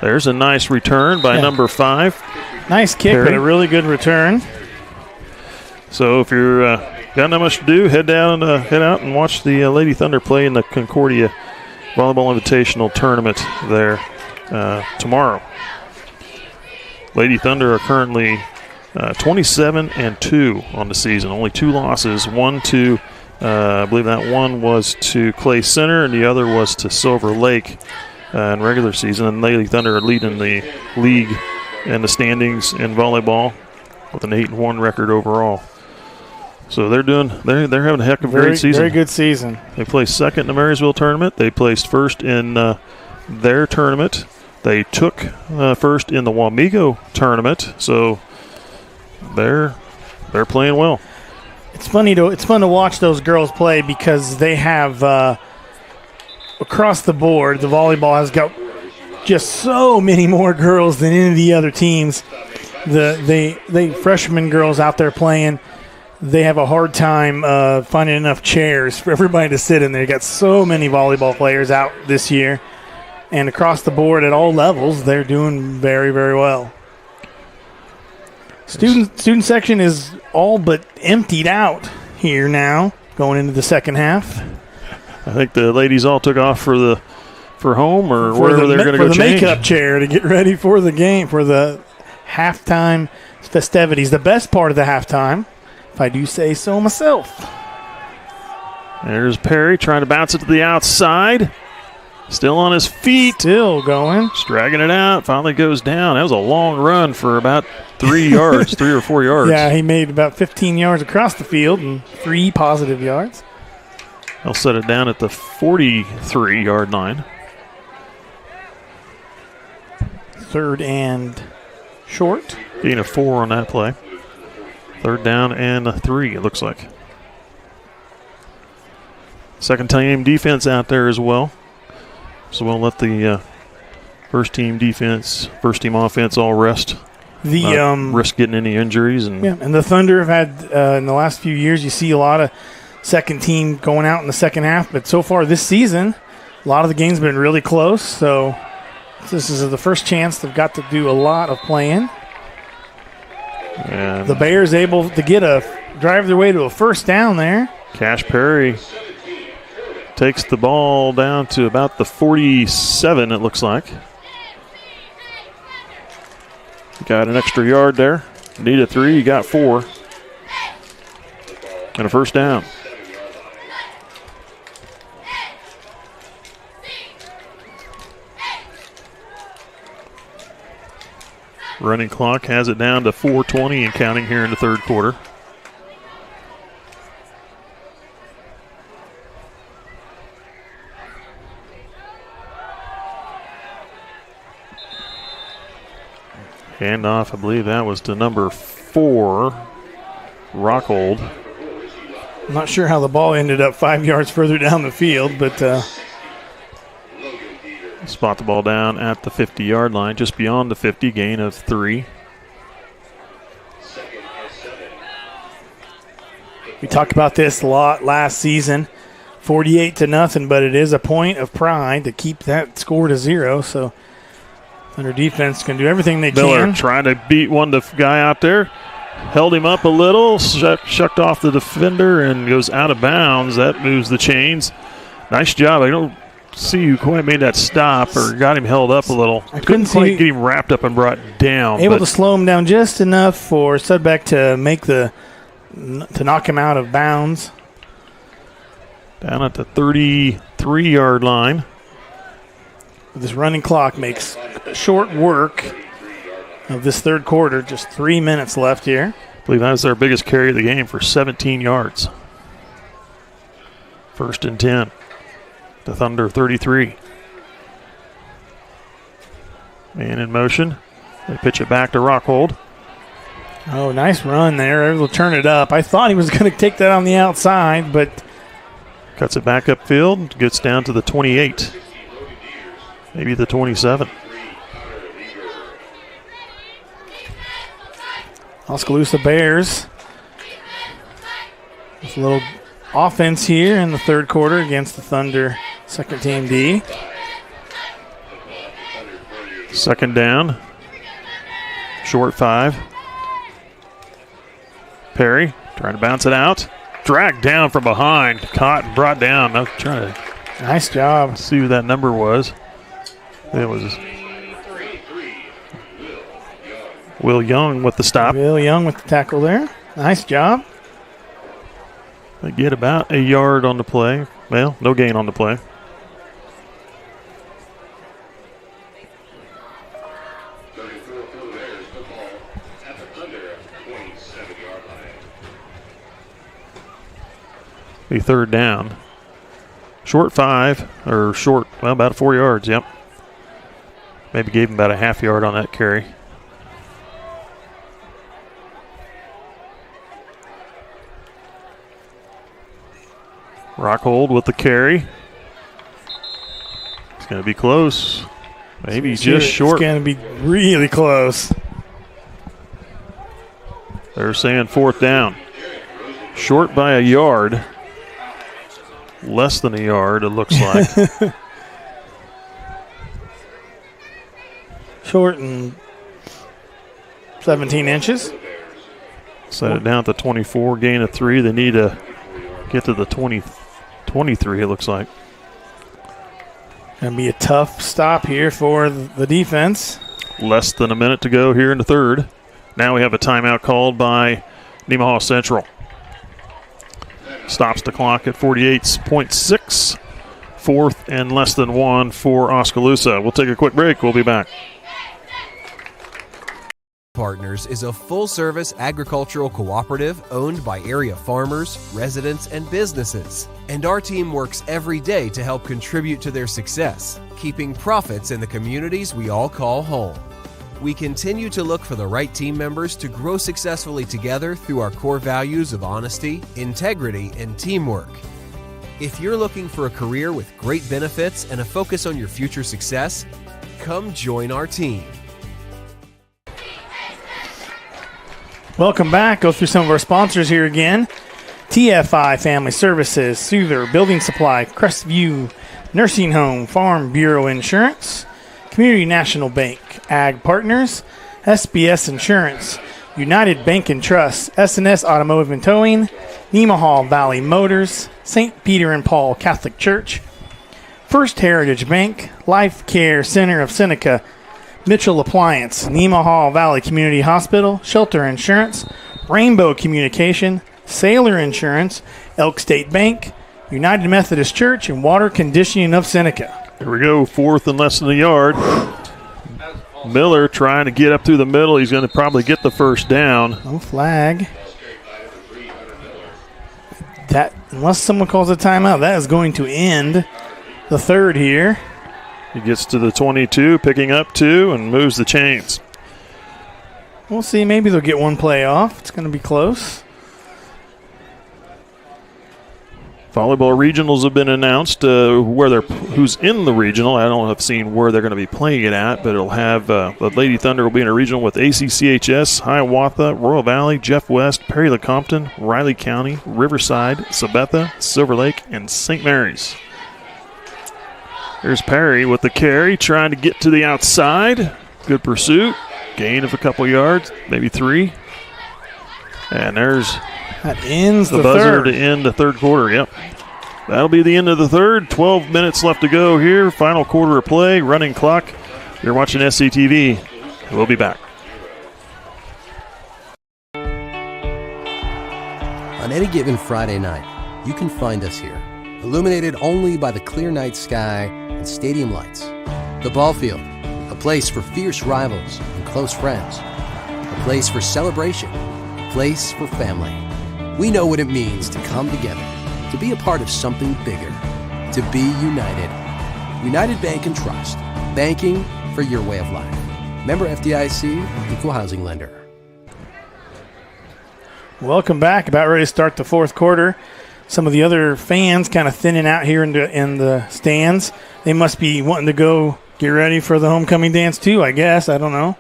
There's a nice return by number 5. Nice kick, Perry. but a really good return. So if you're got not much to do, head out and watch the Lady Thunder play in the Concordia Volleyball Invitational Tournament there tomorrow. Lady Thunder are currently 27-2 on the season. Only 2 losses, one to I believe that one was to Clay Center and the other was to Silver Lake in regular season. And Lady Thunder are leading the league and the standings in volleyball with an 8-1 record overall. So they're having a heck of a great season. Very good season. They placed second in the Marysville tournament. They placed first in their tournament. They took first in the Wamego tournament. So they're playing well. It's fun to watch those girls play because they have across the board, the volleyball has got just so many more girls than any of the other teams. The freshman girls out there playing, they have a hard time finding enough chairs for everybody to sit in there. You got so many volleyball players out this year, and across the board at all levels, they're doing very, very well. Student section is all but emptied out here now, going into the second half. I think the ladies all took off for the for home or for wherever they're going to go for the change. makeup chair to get ready for the game, for the halftime festivities. The best part of the halftime, if I do say so myself. There's Perry trying to bounce it to the outside. Still on his feet. Still going. Just dragging it out. Finally goes down. That was a long run for about 3 yards, 3 or 4 yards. Yeah, he made about 15 yards across the field and 3 positive yards. He'll set it down at the 43-yard line. 3rd and short. Gain of 4 on that play. 3rd down and 3, it looks like. Second team defense out there as well. So we'll let the first team offense all rest. Risk getting any injuries. And the Thunder have had, in the last few years, you see a lot of second team going out in the second half. But so far this season, a lot of the games have been really close. So this is the first chance they've got to do a lot of playing. And the Bears able to drive their way to a first down there. Cash Perry takes the ball down to about the 47, it looks like. Got an extra yard there. Needed 3, you got 4. And a first down. Running clock has it down to 4:20 and counting here in the third quarter. Handoff, I believe that was to number 4, Rockhold. I'm not sure how the ball ended up 5 yards further down the field, but spot the ball down at the 50-yard line, just beyond the 50, gain of 3. We talked about this a lot last season, 48-0, but it is a point of pride to keep that score to 0. So Thunder defense can do everything they Miller can. Trying to beat the guy out there. Held him up a little, shucked off the defender, and goes out of bounds. That moves the chains. Nice job. I don't see who quite made that stop or got him held up a little. I couldn't quite get him wrapped up and brought down. Able to slow him down just enough for Sudbeck to knock him out of bounds. Down at the 33-yard line. This running clock makes short work of this third quarter. Just 3 minutes left here. I believe that was their biggest carry of the game for 17 yards. 1st and 10. The Thunder 33. Man in motion. They pitch it back to Rockhold. Oh, nice run there. Able to turn it up. I thought he was going to take that on the outside, but cuts it back upfield. Gets down to the 28. Maybe the 27. Oskaloosa Bears with a little offense here in the third quarter against the Thunder second team D. 2nd down. Short 5. Perry trying to bounce it out. Dragged down from behind. Caught and brought down. I'm trying to nice job. See who that number was. It was Will Young with the stop. Will Young with the tackle there. Nice job. They get about a yard on the play. Well, no gain on the play. Be 3rd down. Short 5, or short, well, about 4 yards, yep. Maybe gave him about a half yard on that carry. Rockhold with the carry. It's going to be close. Maybe just short. It's going to be really close. They're saying 4th down. Short by a yard. Less than a yard, it looks like. Short and 17 inches. Set it down at the 24, gain of 3. They need to get to the 23, it looks like. Going to be a tough stop here for the defense. Less than a minute to go here in the third. Now we have a timeout called by Nemaha Central. Stops the clock at 48.6. Fourth and less than one for Oskaloosa. We'll take a quick break. We'll be back. Partners is a full-service agricultural cooperative owned by area farmers, residents, and businesses. And our team works every day to help contribute to their success, keeping profits in the communities we all call home. We continue to look for the right team members to grow successfully together through our core values of honesty, integrity, and teamwork. If you're looking for a career with great benefits and a focus on your future success, come join our team. Welcome back. Go through some of our sponsors here again. TFI Family Services, Souther Building Supply, Crestview Nursing Home, Farm Bureau Insurance, Community National Bank, Ag Partners, SBS Insurance, United Bank and Trust, S&S Automotive and Towing, Nemaha Valley Motors, St. Peter and Paul Catholic Church, First Heritage Bank, Life Care Center of Seneca, Mitchell Appliance, Nemaha Valley Community Hospital, Shelter Insurance, Rainbow Communication, Sailor Insurance, Elk State Bank, United Methodist Church, and Water Conditioning of Seneca. Here we go, fourth and less than a yard. Miller trying to get up through the middle. He's going to probably get the first down. No flag. That, unless someone calls a timeout, that is going to end the third here. He gets to the 22, picking up 2, and moves the chains. We'll see. Maybe they'll get one play off. It's going to be close. Volleyball regionals have been announced. Who's in the regional? I don't have seen where they're going to be playing it at, but it'll have the Lady Thunder will be in a regional with ACCHS, Hiawatha, Royal Valley, Jeff West, Perry Lecompton, Riley County, Riverside, Sabetha, Silver Lake, and St. Mary's. Here's Perry with the carry, trying to get to the outside. Good pursuit. Gain of a couple yards, maybe 3. And there's that ends the the buzzer third. to end the third quarter. Yep. That'll be the end of the third. 12 minutes left to go here. Final quarter of play, running clock. You're watching SCTV. We'll be back. On any given Friday night, you can find us here, illuminated only by the clear night sky and stadium lights. The ball field, a place for fierce rivals and close friends. A place for celebration, a place for family. We know what it means to come together, to be a part of something bigger, to be united. United Bank and Trust, banking for your way of life. Member FDIC, Equal Housing Lender. Welcome back. About ready to start the fourth quarter. Some of the other fans kind of thinning out here in the stands. They must be wanting to go get ready for the homecoming dance too, I guess. I don't know.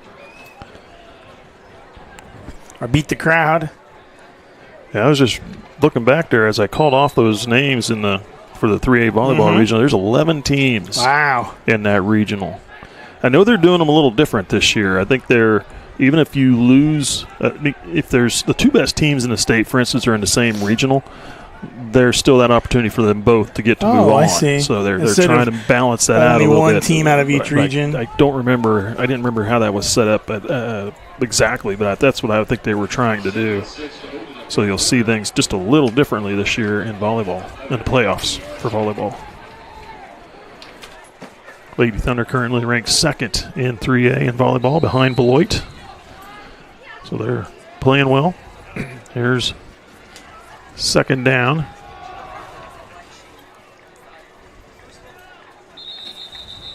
Or beat the crowd. Yeah, I was just looking back there as I called off those names for the 3A volleyball regional. There's 11 teams. Wow. In that regional. I know they're doing them a little different this year. I think even if you lose, if there's the 2 best teams in the state, for instance, are in the same regional, there's still that opportunity for them both to get to move on. I see. So they're trying to balance that out a little bit. Only one team out of each region. I didn't remember how that was set up exactly, but that's what I think they were trying to do. So you'll see things just a little differently this year in volleyball, in the playoffs for volleyball. Lady Thunder currently ranked 2nd in 3A in volleyball behind Beloit. So they're playing well. Here's second down.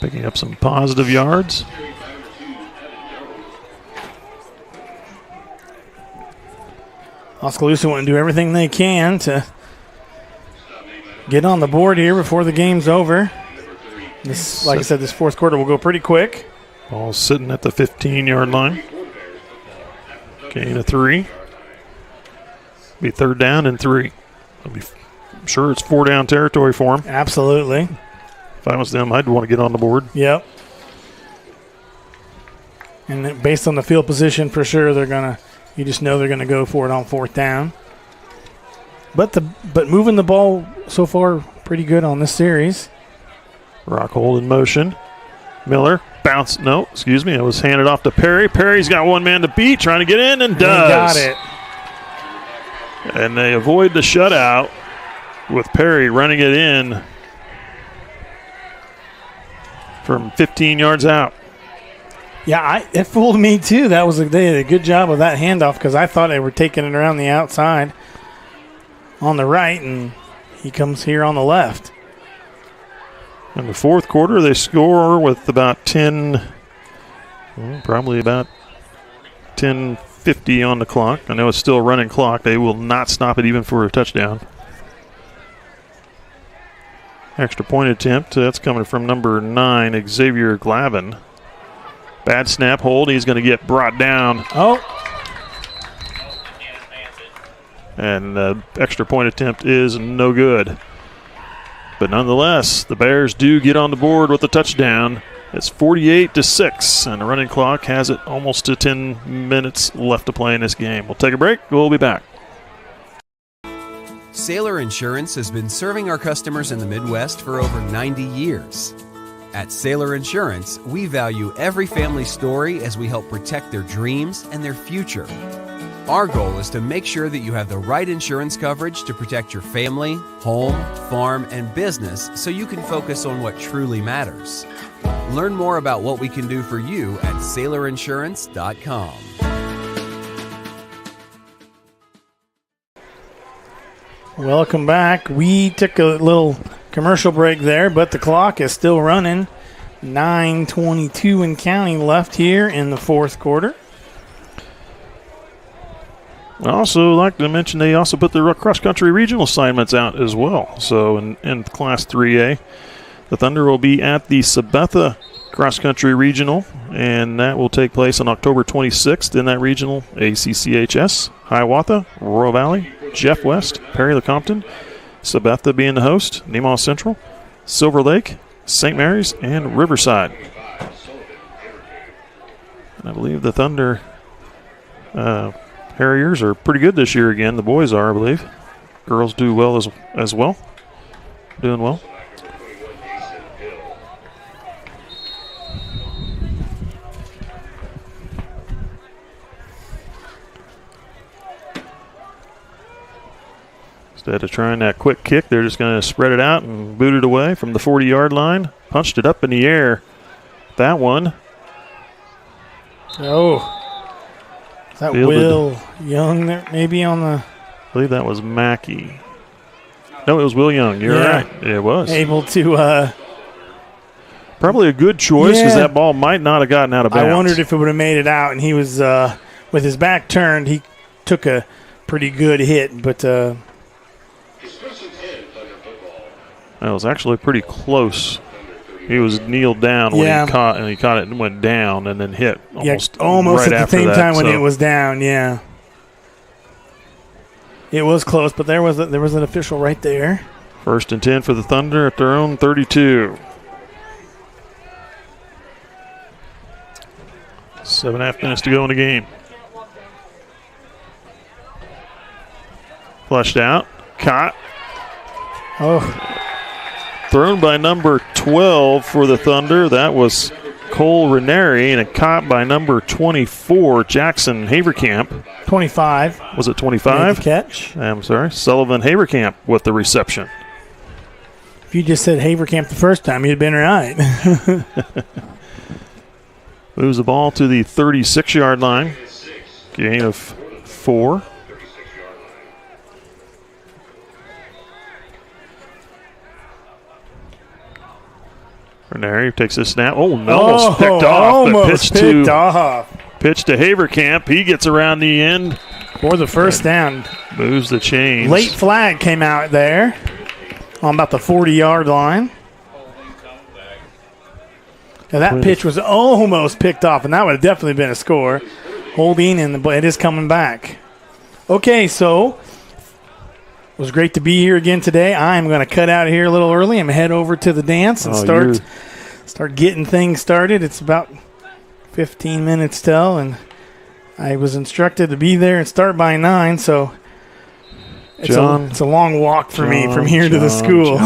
Picking up some positive yards. Oskaloosa want to do everything they can to get on the board here before the game's over. This, like I said, this fourth quarter will go pretty quick. Ball sitting at the 15-yard line. Gain of 3. Be third down and 3. I'm sure it's 4-down territory for them. Absolutely. If I was them, I'd want to get on the board. Yep. And then based on the field position, for sure, you just know they're going to go for it on 4th down. But moving the ball so far pretty good on this series. Rockhold in motion. Miller bounce. No, excuse me. It was handed off to Perry. Perry's got one man to beat, trying to get in, and does. Got it. And they avoid the shutout with Perry running it in from 15 yards out. Yeah, it fooled me too. They did a good job of that handoff because I thought they were taking it around the outside on the right, and he comes here on the left. In the fourth quarter, they score with about 10, probably about 10:50 on the clock. I know it's still a running clock. They will not stop it even for a touchdown. Extra point attempt. That's coming from number 9, Xavier Glavin. Bad snap hold. He's going to get brought down. Oh. And the extra point attempt is no good. But nonetheless, the Bears do get on the board with a touchdown. It's 48-6, and the running clock has it almost to 10 minutes left to play in this game. We'll take a break. We'll be back. Sailor Insurance has been serving our customers in the Midwest for over 90 years. At Sailor Insurance, we value every family story as we help protect their dreams and their future. Our goal is to make sure that you have the right insurance coverage to protect your family, home, farm, and business so you can focus on what truly matters. Learn more about what we can do for you at SailorInsurance.com. Welcome back. We took a little commercial break there, but the clock is still running. 9:22 and counting left here in the fourth quarter. I also like to mention they also put the cross-country regional assignments out as well. So in Class 3A, the Thunder will be at the Sabetha cross-country regional, and that will take place on October 26th in that regional. ACCHS, Hiawatha, Royal Valley, Jeff West, Perry LeCompton, Sabetha being the host, Nemaha Central, Silver Lake, St. Mary's, and Riverside. And I believe the Thunder Harriers are pretty good this year again. The boys are, I believe. Girls do well as well. Doing well. Instead of trying that quick kick, they're just going to spread it out and boot it away from the 40-yard line. Punched it up in the air. That one. Oh. Is that Will Young there maybe on the... I believe that was Mackey. No, it was Will Young. You're right. It was. Able to... Probably a good choice because that ball might not have gotten out of bounds. I wondered if it would have made it out, and he was, with his back turned, he took a pretty good hit, but... That was actually pretty close. He was kneeled down when he caught it and went down and then hit almost right at the after same that, time when it was down. Yeah, it was close, but there was an official right there. 1st and 10 for the Thunder at their own 32. 7.5 minutes to go in the game. Flushed out, caught. Oh. Thrown by number 12 for the Thunder. That was Cole Ranieri, and a caught by number 24, Jackson Haverkamp. 25. Was it 25? Catch. I'm sorry. Sullivan Haverkamp with the reception. If you just said Haverkamp the first time, you'd have been right. Moves the ball to the 36-yard line. Gain of 4. Ranieri takes a snap. Oh, almost picked off. Pitch to Haverkamp. He gets around the end. For the first down. Moves the chains. Late flag came out there on about the 40-yard line. Now that pitch was almost picked off, and that would have definitely been a score. Holding, and it is coming back. Okay, so it was great to be here again today. I'm going to cut out of here a little early and head over to the dance and start getting things started. It's about 15 minutes till, and I was instructed to be there and start by 9, so it's a long walk for me from here to the school.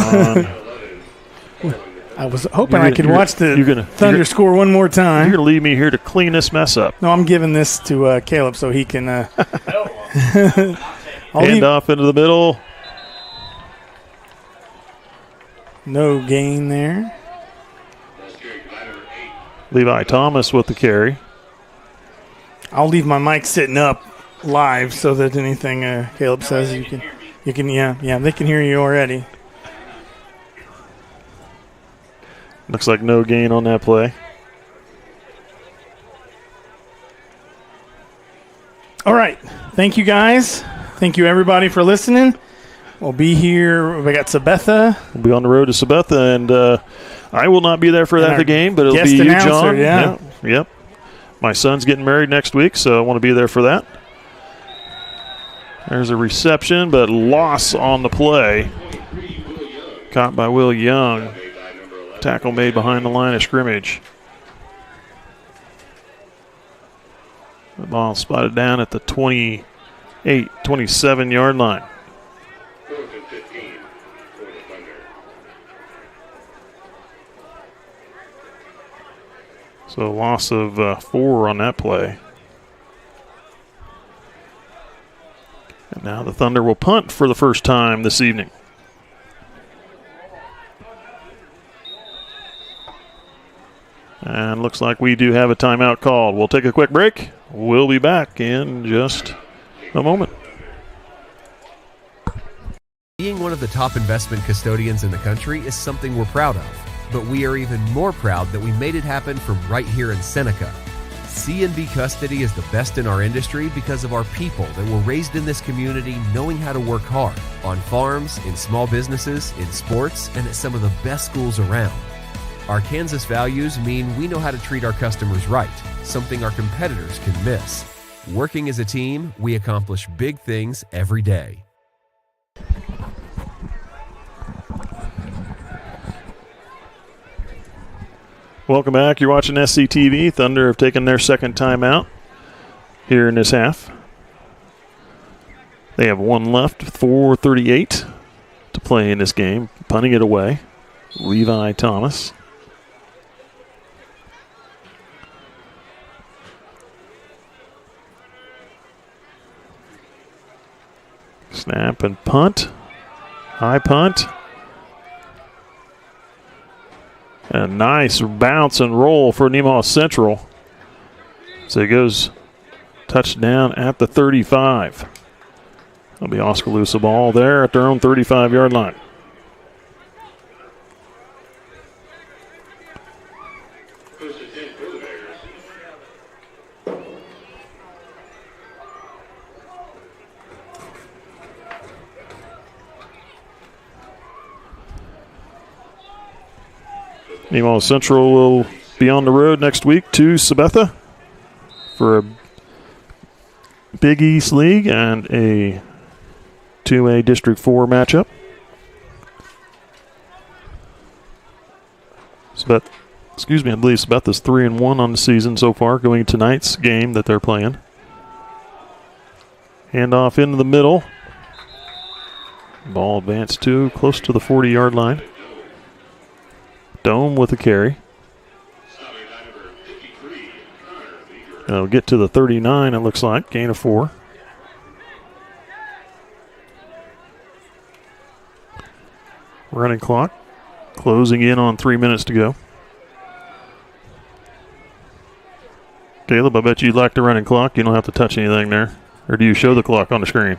I was hoping I could watch the Thunder score one more time. You're going to leave me here to clean this mess up. No, I'm giving this to Caleb so he can hand off into the middle. No gain there. Levi Thomas with the carry. I'll leave my mic sitting up live so that anything Caleb says you can they can hear you already. Looks like no gain on that play. All right. Thank you, guys. Thank you, everybody, for listening. We'll be here. We got Sabetha. We'll be on the road to Sabetha, and I will not be there for the game, but it'll be you, announcer, John. Yeah. Yep. My son's getting married next week, so I want to be there for that. There's a reception, but loss on the play. Caught by Will Young. Tackle made behind the line of scrimmage. The ball spotted down at the 27-yard line. So a loss of 4 on that play. And now the Thunder will punt for the first time this evening. And looks like we do have a timeout called. We'll take a quick break. We'll be back in just a moment. Being one of the top investment custodians in the country is something we're proud of, but we are even more proud that we made it happen from right here in Seneca. C&B Custody is the best in our industry because of our people that were raised in this community knowing how to work hard, on farms, in small businesses, in sports, and at some of the best schools around. Our Kansas values mean we know how to treat our customers right, something our competitors can miss. Working as a team, we accomplish big things every day. Welcome back. You're watching SCTV. Thunder have taken their second timeout here in this half. They have one left, 4:38 to play in this game. Punting it away, Levi Thomas. Snap and punt. High punt. A nice bounce and roll for Nemaha Central. So it goes touchdown at the 35. That'll be Oskaloosa ball there at their own 35-yard line. Nemaha Central will be on the road next week to Sabetha for a Big East League and a 2A District 4 matchup. I believe Sabetha's 3-1 on the season so far, going to tonight's game that they're playing. Handoff into the middle. Ball advanced to close to the 40-yard line. Dome with a carry. It'll get to the 39, it looks like. Gain of 4. Running clock. Closing in on 3 minutes to go. Caleb, I bet you'd like the running clock. You don't have to touch anything there. Or do you show the clock on the screen?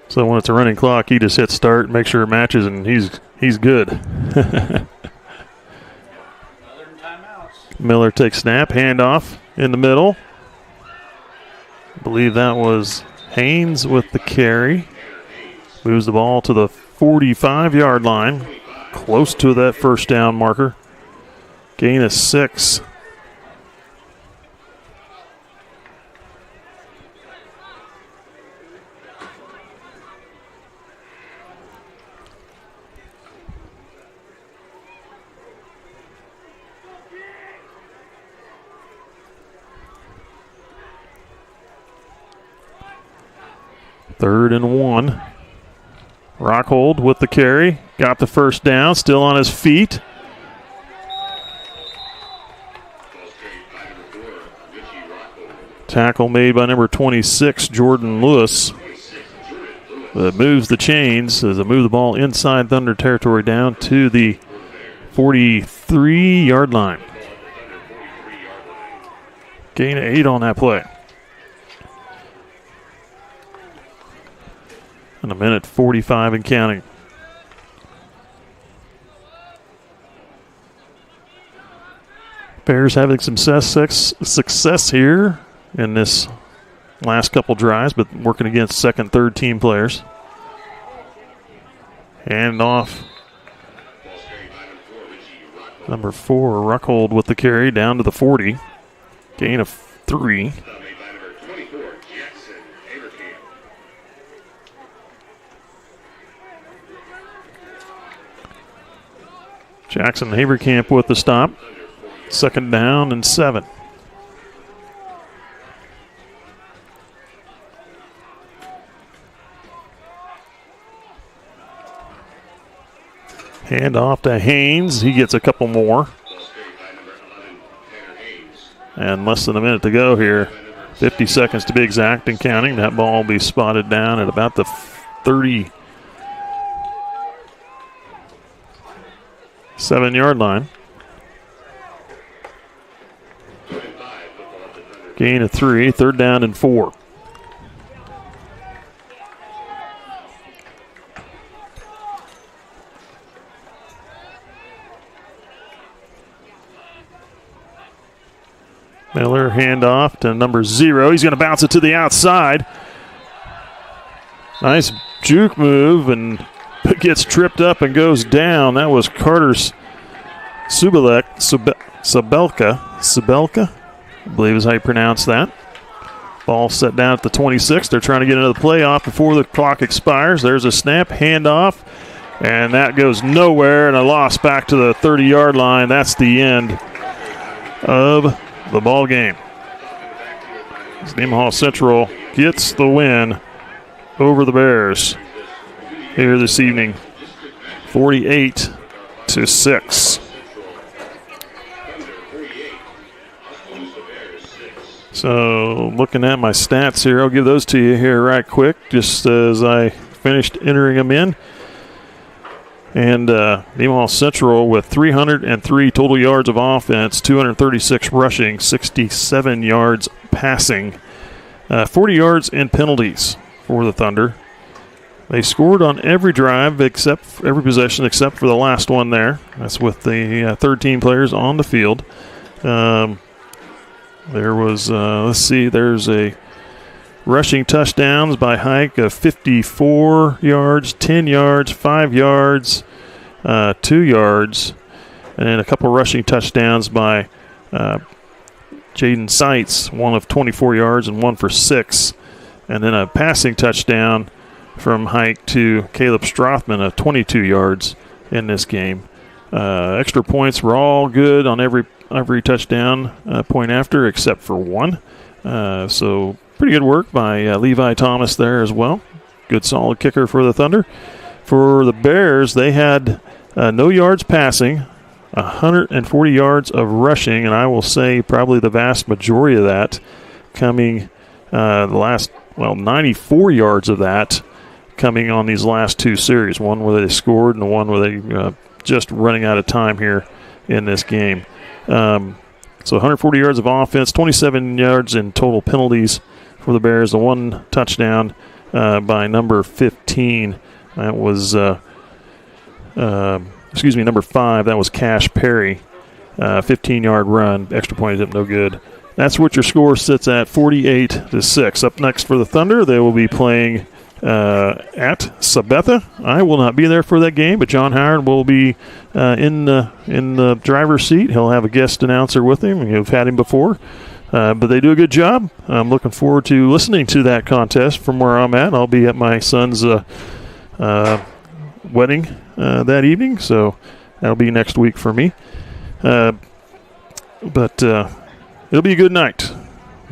So when it's a running clock, he just hits start, make sure it matches, and he's good. Miller takes snap, handoff in the middle. I believe that was Haynes with the carry. Moves the ball to the 45-yard line, close to that first down marker. Gain of 6. Third and 1. Rockhold with the carry. Got the first down. Still on his feet. Tackle made by number 26, Jordan Lewis. That moves the chains as they move the ball inside Thunder territory down to the 43-yard line. Gain of 8 on that play. And a minute 45 and counting. Bears having some success here in this last couple drives, but working against second, third team players. Hand off. Number 4, Rockhold with the carry down to the 40. Gain of 3. Jackson Haverkamp with the stop. Second down and 7. Hand off to Haynes. He gets a couple more. And less than a minute to go here. 50 seconds to be exact and counting. That ball will be spotted down at about the 37-yard line. Gain of 3, third down and 4. Miller handoff to number 0. He's going to bounce it to the outside. Nice juke move, and it gets tripped up and goes down. That was Carter Sabelka, I believe is how you pronounce that. Ball set down at the 26. They're trying to get another play off before the clock expires. There's a snap, handoff, and that goes nowhere, and a loss back to the 30-yard line. That's the end of the ball game. Nemaha Central gets the win over the Bears here this evening, 48-6. So looking at my stats here, I'll give those to you here right quick, just as I finished entering them in. And Nemaha Central with 303 total yards of offense, 236 rushing, 67 yards passing, 40 yards in penalties for the Thunder. They scored on every drive except every possession except for the last one there. That's with the third team players on the field. There was, there's a rushing touchdowns by Hike of 54 yards, 10 yards, 5 yards, 2 yards, and then a couple rushing touchdowns by Jaden Seitz, one of 24 yards and one for 6. And then a passing touchdown from Hike to Caleb Strothman of 22 yards in this game. Extra points were all good on every touchdown point after except for one. So pretty good work by Levi Thomas there as well. Good solid kicker for the Thunder. For the Bears, they had no yards passing, 140 yards of rushing, and I will say probably the vast majority of that coming 94 yards of that coming on these last two series, one where they scored and the one where they just running out of time here in this game. So 140 yards of offense, 27 yards in total penalties for the Bears, the one touchdown by number 15. That was, number 5. That was Cash Perry. 15-yard run. Extra point is no good. That's what your score sits at, 48-6. Up next for the Thunder, they will be playing at Sabetha. I will not be there for that game, but John Howard will be in the driver's seat. He'll have a guest announcer with him. You've had him before. But they do a good job. I'm looking forward to listening to that contest from where I'm at. I'll be at my son's wedding that evening, so that'll be next week for me. But it'll be a good night.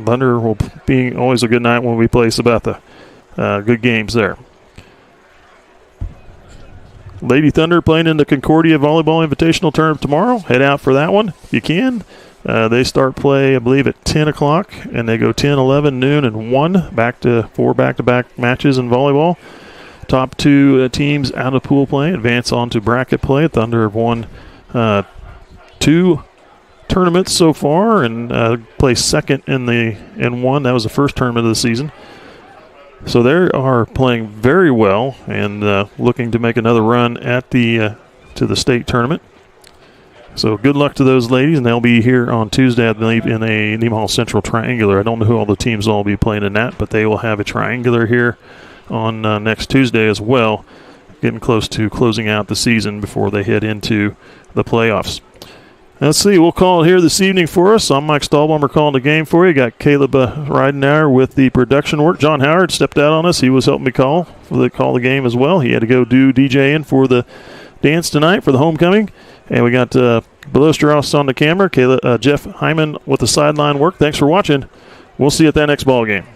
Thunder will be always a good night when we play Sabetha. Good games there. Lady Thunder playing in the Concordia Volleyball Invitational Tournament tomorrow. Head out for that one if you can. They start play, I believe, at 10 o'clock, and they go 10, 11, noon, and 1, four back-to-back matches in volleyball. Top 2 teams out of pool play advance on to bracket play. Thunder have won 2 tournaments so far and placed second in one. That was the first tournament of the season. So they are playing very well and looking to make another run at to the state tournament. So good luck to those ladies, and they'll be here on Tuesday, I believe, in a Nemaha Central Triangular. I don't know who all the teams will be playing in that, but they will have a triangular here on next Tuesday as well, getting close to closing out the season before they head into the playoffs. Let's see, we'll call it here this evening for us. I'm Mike Stahlbomber calling the game for you. Got Caleb Ridenauer with the production work. John Howard stepped out on us. He was helping me call the game as well. He had to go do DJing for the dance tonight for the homecoming. And we got Balostros on the camera, Jeff Hyman with the sideline work. Thanks for watching. We'll see you at that next ball game.